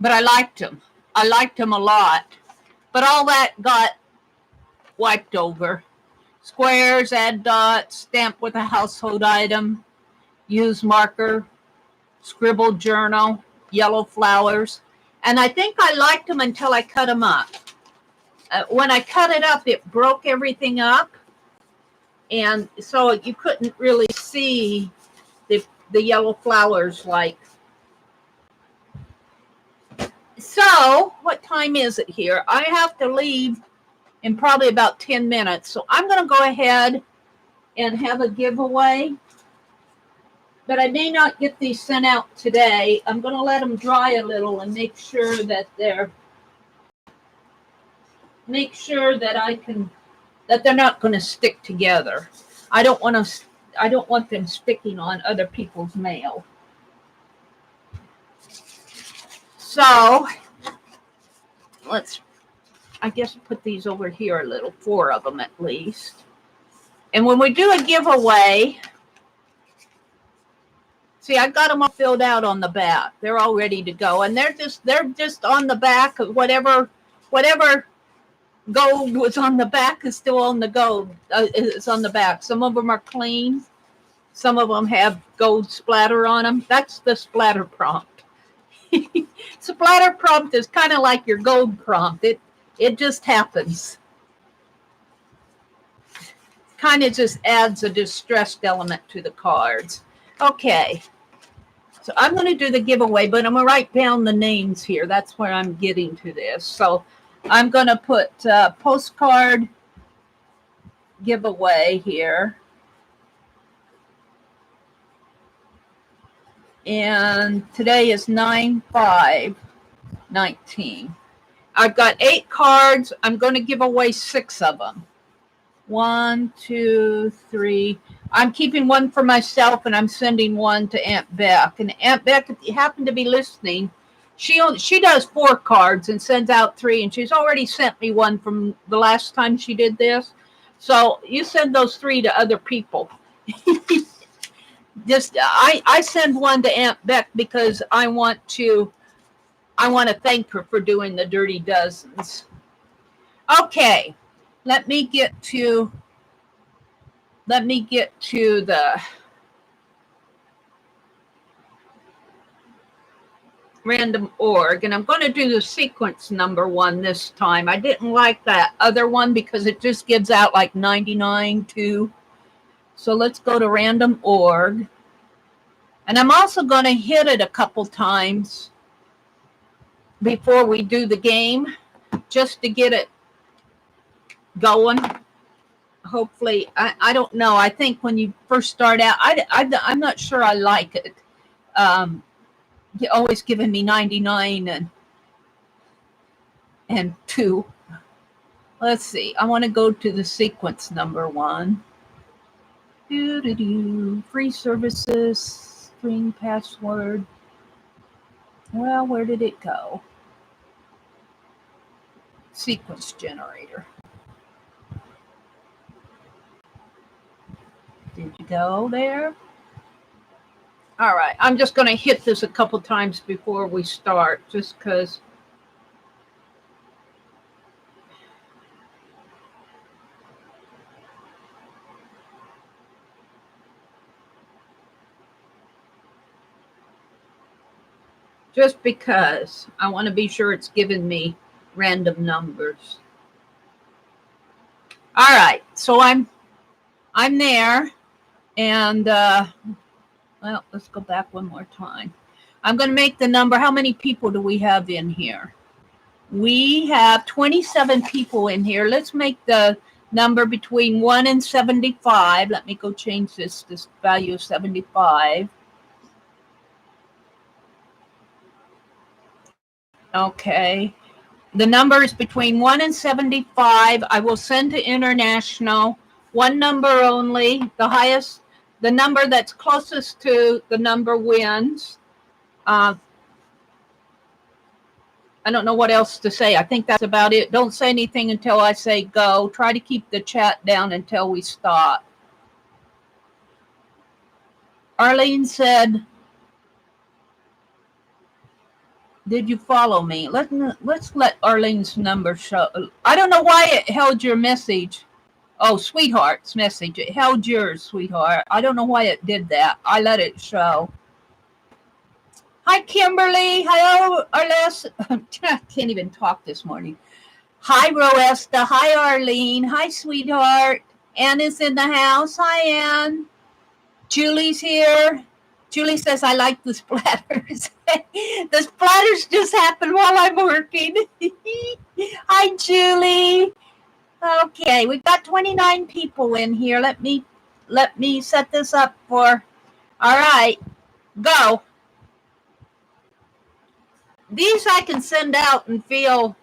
I liked them. I liked them a lot. But all that got wiped over. Squares, add dots, stamp with a household item, use marker, scribble journal, yellow flowers. And I think I liked them until I cut them up. When I cut it up, it broke everything up. And so you couldn't really see the yellow flowers like. So what time is it here? I have to leave in probably about 10 minutes. So I'm going to go ahead and have a giveaway. But I may not get these sent out today. I'm going to let them dry a little and make sure that they're not going to stick together. I don't want them sticking on other people's mail. So I guess put these over here a little, 4 of them at least. And when we do a giveaway, see, I got them all filled out on the back. They're all ready to go. And they're just on the back of whatever gold was on the back is still on the gold. It's on the back. Some of them are clean. Some of them have gold splatter on them. That's the splatter prompt. Splatter prompt is kind of like your gold prompt. It just happens. Kind of just adds a distressed element to the cards. Okay. So I'm going to do the giveaway, but I'm going to write down the names here. That's where I'm getting to this. So I'm going to put postcard giveaway here. And today is 9/5/19. I've got 8 cards. I'm going to give away 6 of them. 1, 2, 3. I'm keeping one for myself, and I'm sending one to Aunt Beck. And Aunt Beck, if you happen to be listening, she does 4 cards and sends out 3, and she's already sent me one from the last time she did this. So you send those 3 to other people. I send one to Aunt Beck because I want to thank her for doing the Dirty Dozens. Okay, let me get to the random org, and I'm going to do the sequence number 1 this time. I didn't like that other one because it just gives out like 99 too. So let's go to random org. And I'm also going to hit it a couple times before we do the game, just to get it going. hopefully, I don't know. I think when you first start out, I'm not sure I like it. You're always giving me 99 and 2. Let's see. I want to go to the sequence number 1. Free services, string password. Well, where did it go? Sequence generator. Did you go there? All right. I'm just going to hit this a couple times before we start, just because. Just because I want to be sure it's giving me random numbers. All right, so I'm there, and well, let's go back one more time. I'm going to make the number. How many people do we have in here? We have 27 people in here. Let's make the number between 1 and 75. Let me go change this value of 75. Okay. The number is between 1 and 75. I will send to international. One number only. The highest, the number that's closest to the number wins. I don't know what else to say. I think that's about it. Don't say anything until I say go. Try to keep the chat down until we stop. Arlene said, did you follow me? Let's let Arlene's number show. I don't know why it held your message. Oh, sweetheart's message. It held yours, sweetheart. I don't know why it did that. I let it show. Hi, Kimberly. Hello, Arles. I can't even talk this morning. Hi, Roesta. Hi, Arlene. Hi, sweetheart. Ann is in the house. Hi, Ann. Julie's here. Julie says, I like the splatters. The splatters just happen while I'm working. Hi, Julie. Okay, we've got 29 people in here. Let me set this up for. All right, go. These I can send out and feel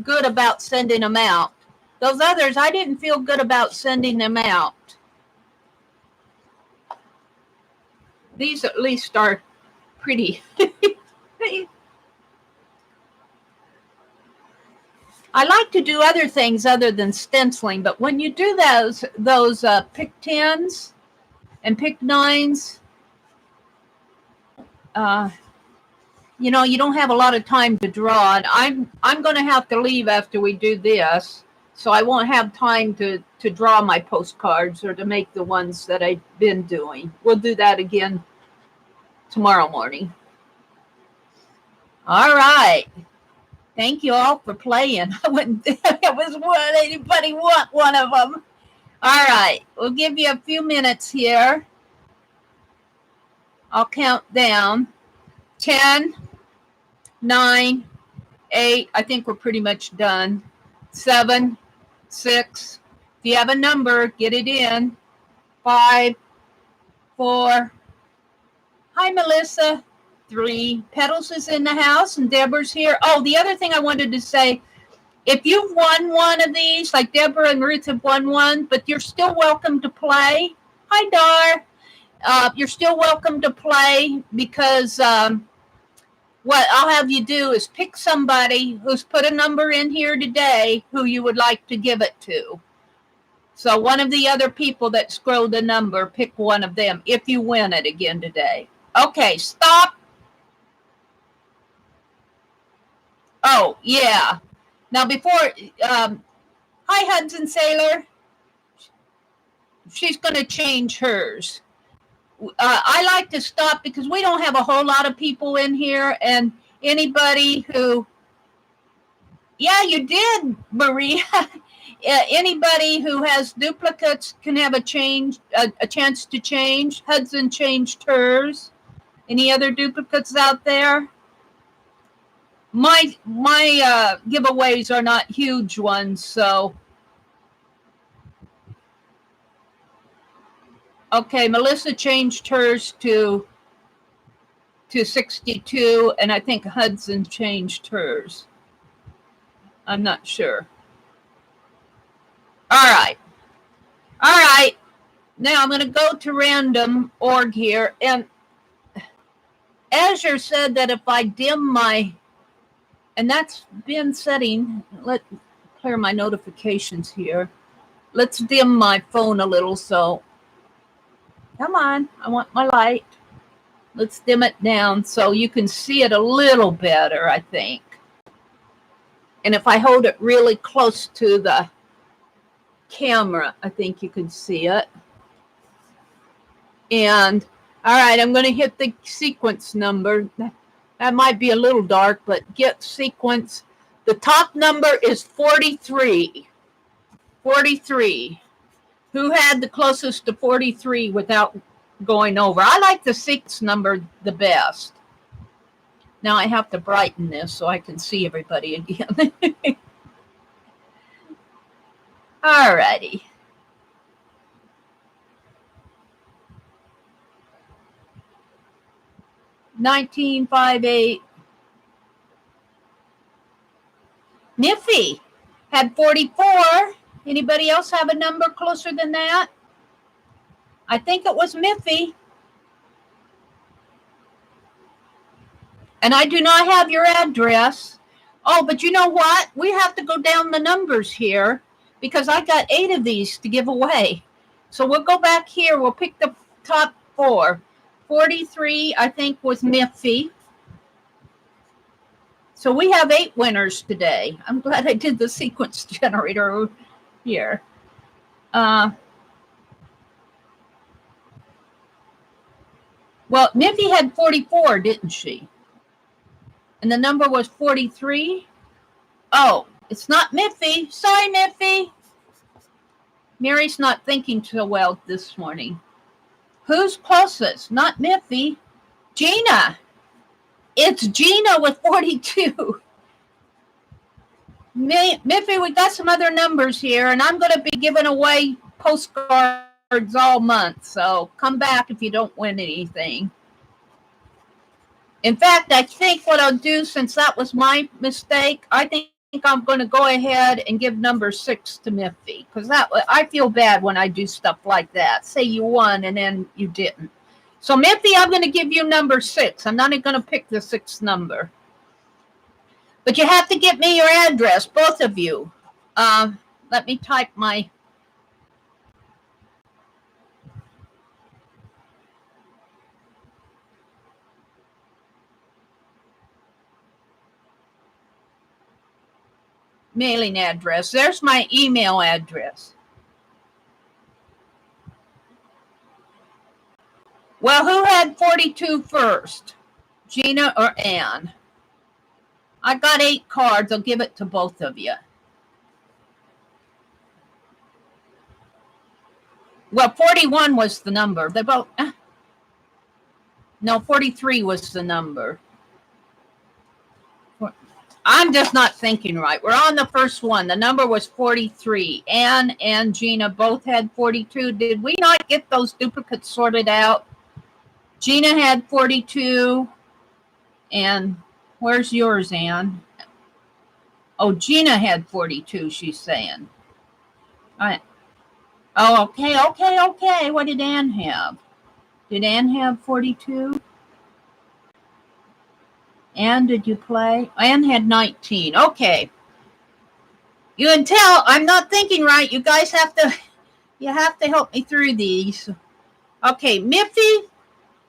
good about sending them out. Those others, I didn't feel good about sending them out. These at least are pretty. I like to do other things other than stenciling, but when you do those pick 10s and pick 9s, you know, you don't have a lot of time to draw. And I'm going to have to leave after we do this, so I won't have time to draw my postcards or to make the ones that I've been doing. We'll do that again tomorrow morning. All right. Thank you all for playing. I wouldn't. It was one. Anybody want one of them? All right. We'll give you a few minutes here. I'll count down. 10, 9, 8. I think we're pretty much done. 7, 6. If you have a number, get it in. 5, 4. Hi, Melissa. 3. Petals is in the house and Deborah's here. Oh, the other thing I wanted to say, if you've won one of these, like Deborah and Ruth have won one, but you're still welcome to play. Hi, Dar. You're still welcome to play because what I'll have you do is pick somebody who's put a number in here today who you would like to give it to. So one of the other people that scrolled the number, pick one of them if you win it again today. Okay, stop. Oh, yeah. Now before, hi Hudson Sailor. She's going to change hers. I like to stop because we don't have a whole lot of people in here, and anybody who, yeah, you did, Maria. Anybody who has duplicates can have a chance to change. Hudson changed hers. Any other duplicates out there? My giveaways are not huge ones, so Okay, Melissa changed hers to 62, and I think Hudson changed hers. I'm not sure. All right. All right. Now I'm going to go to random org here. And Azure said that if I dim my, and that's been setting, let clear my notifications here. Let's dim my phone a little. So come on, I want my light. Let's dim it down so you can see it a little better, I think. And if I hold it really close to the camera, I think you can see it. And all right, I'm going to hit the sequence number. That might be a little dark, but get sequence. The top number is 43. 43. Who had the closest to 43 without going over? I like the sequence number the best. Now I have to brighten this so I can see everybody again. All righty. $19.58. Niffy had 44. Anybody else have a number closer than that? I think it was Miffy. And I do not have your address. Oh, but you know what? We have to go down the numbers here because I got 8 of these to give away. So we'll go back here. We'll pick the top 4. 43, I think, was Miffy. So we have 8 winners today. I'm glad I did the sequence generator here. Well, Miffy had 44, didn't she? And the number was 43. Oh, it's not Miffy. Sorry, Miffy. Mary's not thinking so well this morning. Who's closest? Not Miffy. Gina. It's Gina with 42. Miffy, we got some other numbers here, and I'm going to be giving away postcards all month. So come back if you don't win anything. In fact, I think what I'll do, since that was my mistake, I think I'm going to go ahead and give number 6 to Miffy, because I feel bad when I do stuff like that. Say you won and then you didn't. So Miffy, I'm going to give you number 6. I'm not going to pick the 6th number. But you have to get me your address, both of you. Let me type my... mailing address. There's my email address. Well, who had 42 first? Gina or Ann? I got 8 cards. I'll give it to both of you. Well, 41 was the number. They both... No, 43 was the number. I'm just not thinking right. We're on the first one. The number was 43. Ann and Gina both had 42. Did we not get those duplicates sorted out? Gina had 42. And where's yours, Ann? Oh, Gina had 42, she's saying. All right. Oh, okay. What did Ann have? Did Ann have 42? Ann, did you play? Ann had 19. Okay. You can tell I'm not thinking right. You guys have to help me through these. Okay, Miffy,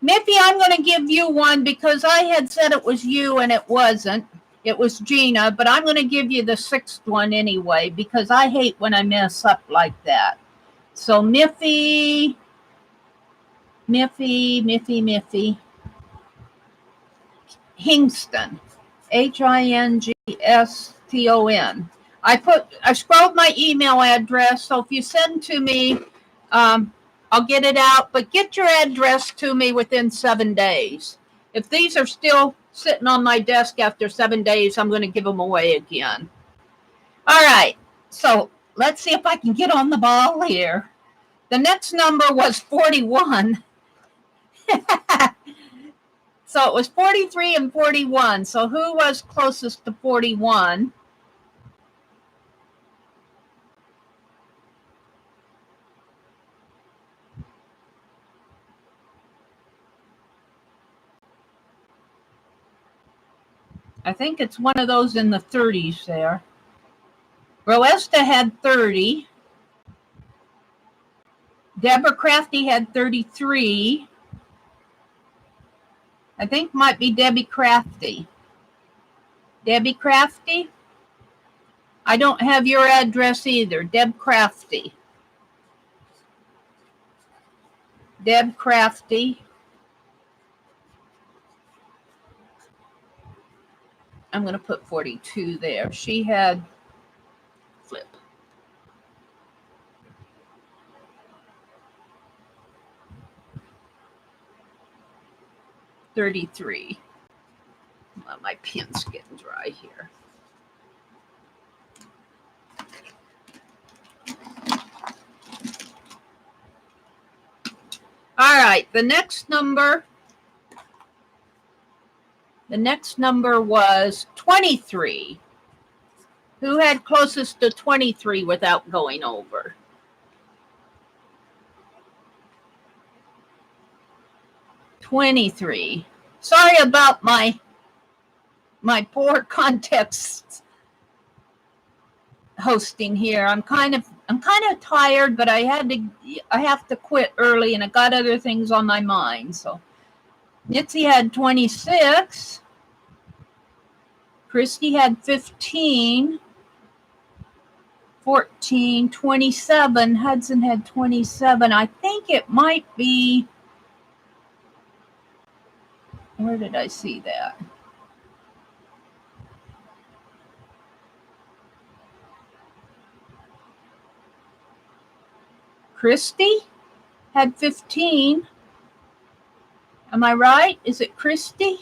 I'm going to give you one because I had said it was you and it wasn't. It was Gina, but I'm going to give you the 6th one anyway because I hate when I mess up like that. So Miffy. Hingston, Hingston. I scrolled my email address, so if you send to me, I'll get it out, but get your address to me within 7 days. If these are still sitting on my desk after 7 days, I'm going to give them away again. All right, so let's see if I can get on the ball here. The next number was 41. So it was 43 and 41. So who was closest to 41? I think it's one of those in the 30s there. Roesta had 30. Deborah Crafty had 33. I think might be Debbie Crafty. Debbie Crafty? I don't have your address either. Deb Crafty. Deb Crafty. I'm going to put 42 there. She had flip. $33. Well, my pen's getting dry here. All right, the next number was 23. Who had closest to 23 without going over? $23. Sorry about my poor context hosting here. I'm kind of tired, but I have to quit early, and I got other things on my mind. So Nitzy had 26. Christy had 15. 14, 27. Hudson had 27. I think it might be, where did I see that? Christy had 15. Am I right? Is it Christy?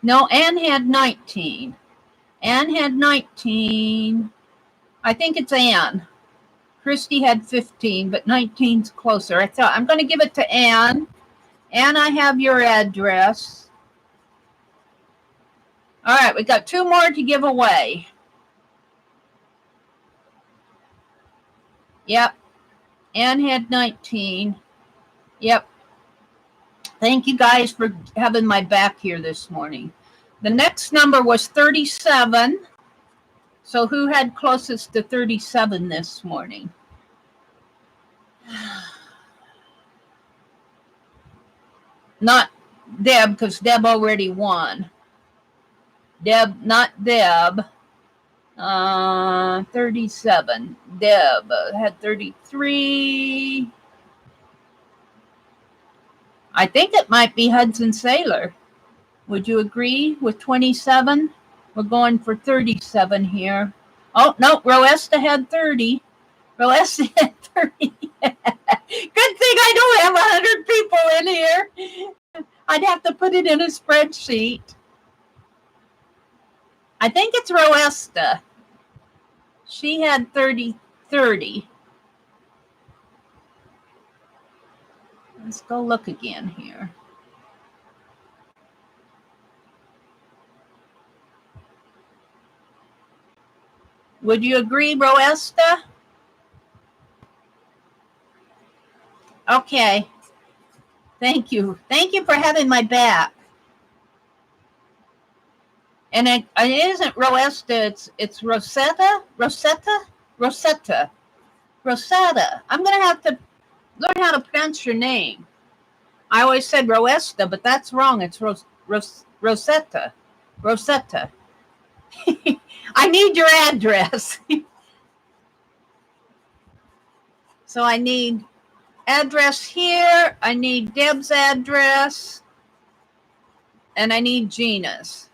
No, Anne had 19. Anne had 19. I think it's Anne. Christy had 15, but 19's closer. I'm going to give it to Anne. Anne, I have your address. All right, we got 2 more to give away. Yep. Anne had 19. Yep. Thank you guys for having my back here this morning. The next number was 37. So who had closest to 37 this morning? Not Deb, because Deb already won. Deb, not Deb. 37. Deb had 33. I think it might be Hudson Saylor. Would you agree with 27? We're going for 37 here. Oh, no, Roesta had 30. Roesta had 30. Good thing I don't have 100 people in here. I'd have to put it in a spreadsheet. I think it's Roesta. She had 30. Let's go look again here. Would you agree, Roesta? Okay. Thank you. Thank you for having my back. And it isn't Roesta, it's Rosetta? Rosetta. I'm going to have to learn how to pronounce your name. I always said Roesta, but that's wrong. It's Rosetta. Rosetta. I need your address. So I need address here. I need Deb's address. And I need Gina's.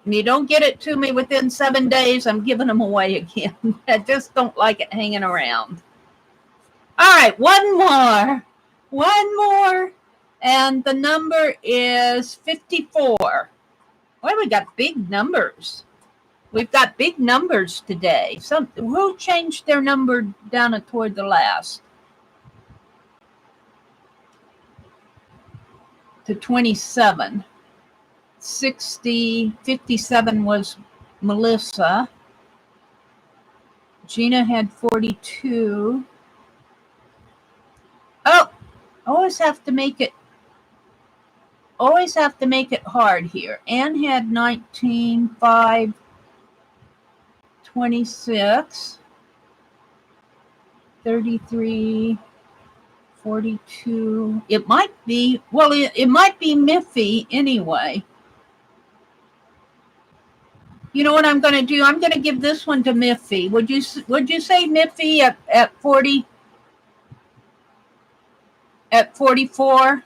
And you don't get it to me within 7 days, I'm giving them away again. I just don't like it hanging around. All right, one more. And the number is 54. Well, we got big numbers. We've got big numbers today. Who changed their number down toward the last? To 27. 60, 57 was Melissa. Gina had 42. Oh, always have to make it hard here. Anne had 19, 5, 26, 33, 42. It might be, well, it might be Miffy anyway. You know what I'm going to do? I'm going to give this one to Miffy. Would you say Miffy at 40? At 44?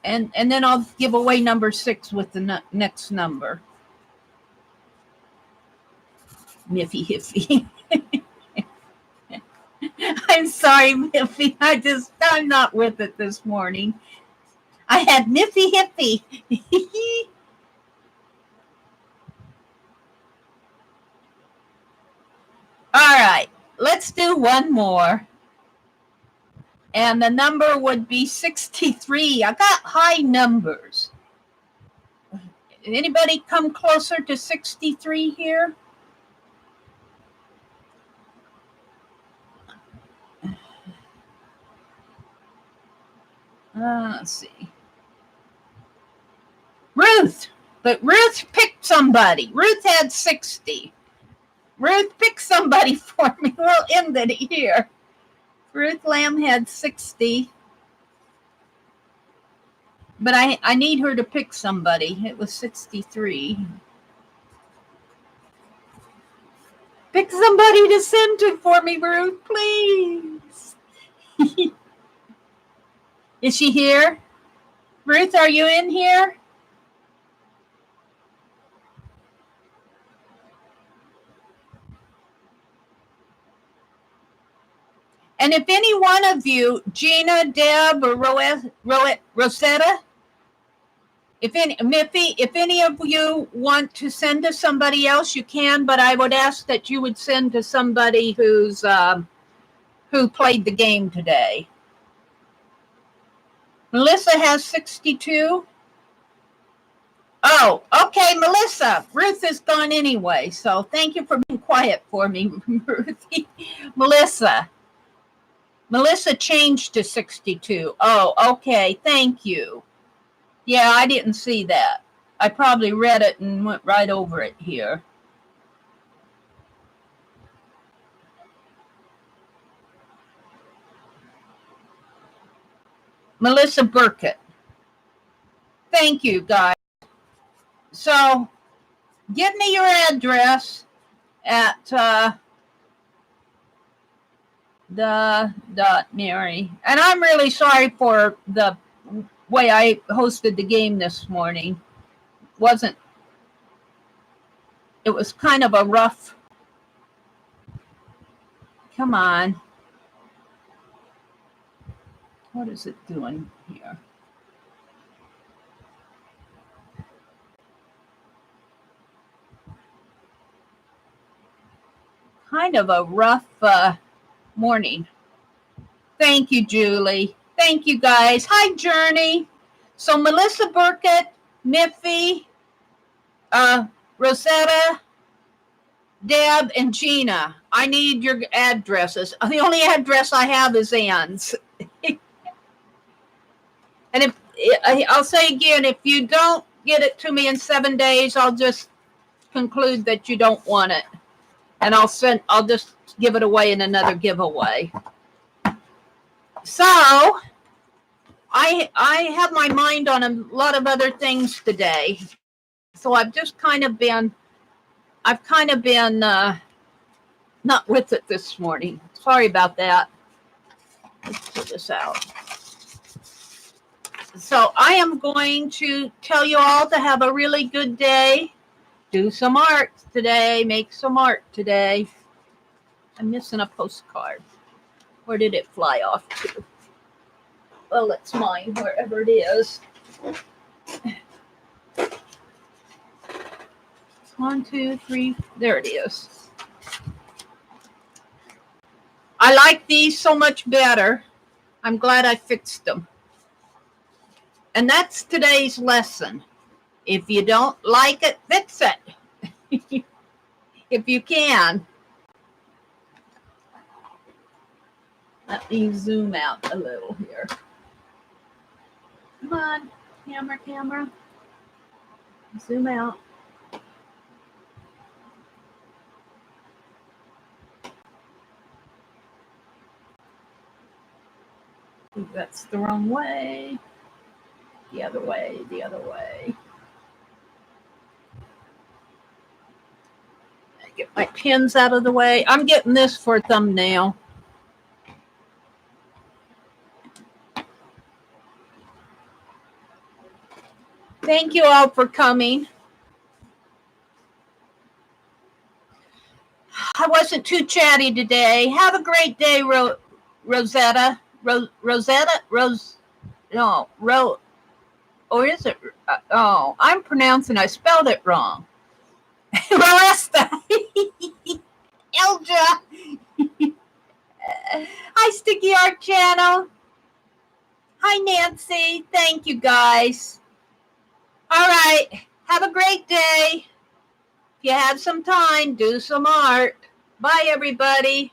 And then I'll give away number 6 with the next number. Miffy Hiffy. I'm sorry, Miffy. I'm not with it this morning. I had Miffy Hippy. All right, let's do one more. And the number would be 63. I got high numbers. Anybody come closer to 63 here? Let's see. Ruth. But Ruth picked somebody. Ruth had 60. Ruth, pick somebody for me. We'll end it here. Ruth Lamb had 60. But I need her to pick somebody. It was 63. Pick somebody to send to for me, Ruth, please. Is she here? Ruth, are you in here? And if any one of you, Gina, Deb, or Rosetta, if any of you want to send to somebody else, you can, but I would ask that you would send to somebody who played the game today. Melissa has 62. Oh, okay, Melissa. Ruth is gone anyway, so thank you for being quiet for me, Ruthie. Melissa changed to 62. Oh, okay, thank you. Yeah, I didn't see that. I probably read it and went right over it here. Melissa Burkett. Thank you, guys. So, give me your address at the.meri. And I'm really sorry for the way I hosted the game this morning. It was kind of a rough. Come on. What is it doing here? Kind of a rough morning. Thank you, Julie. Thank you, guys. Hi, Journey. So Melissa Burkett, Miffy, Rosetta, Deb, and Gina. I need your addresses. The only address I have is Ann's. And I'll say again, if you don't get it to me in 7 days, I'll just conclude that you don't want it. And I'll just give it away in another giveaway. So I have my mind on a lot of other things today. So I've kind of been not with it this morning. Sorry about that. Let's pull this out. So I am going to tell you all to have a really good day. Do some art today. Make some art today. I'm missing a postcard. Where did it fly off to? Well, it's mine, wherever it is. 1, 2, 3. There it is. I like these so much better. I'm glad I fixed them. And that's today's lesson. If you don't like it, fix it. If you can. Let me zoom out a little here. Come on, camera. Zoom out. Ooh, that's the wrong way. The other way. Get my pins out of the way. I'm getting this for a thumbnail. Thank you all for coming. I wasn't too chatty today. Have a great day, Rosetta. Or is it? I'm pronouncing. I spelled it wrong. Rolesta. Elja. Hi, Sticky Art Channel. Hi, Nancy. Thank you, guys. All right. Have a great day. If you have some time, do some art. Bye, everybody.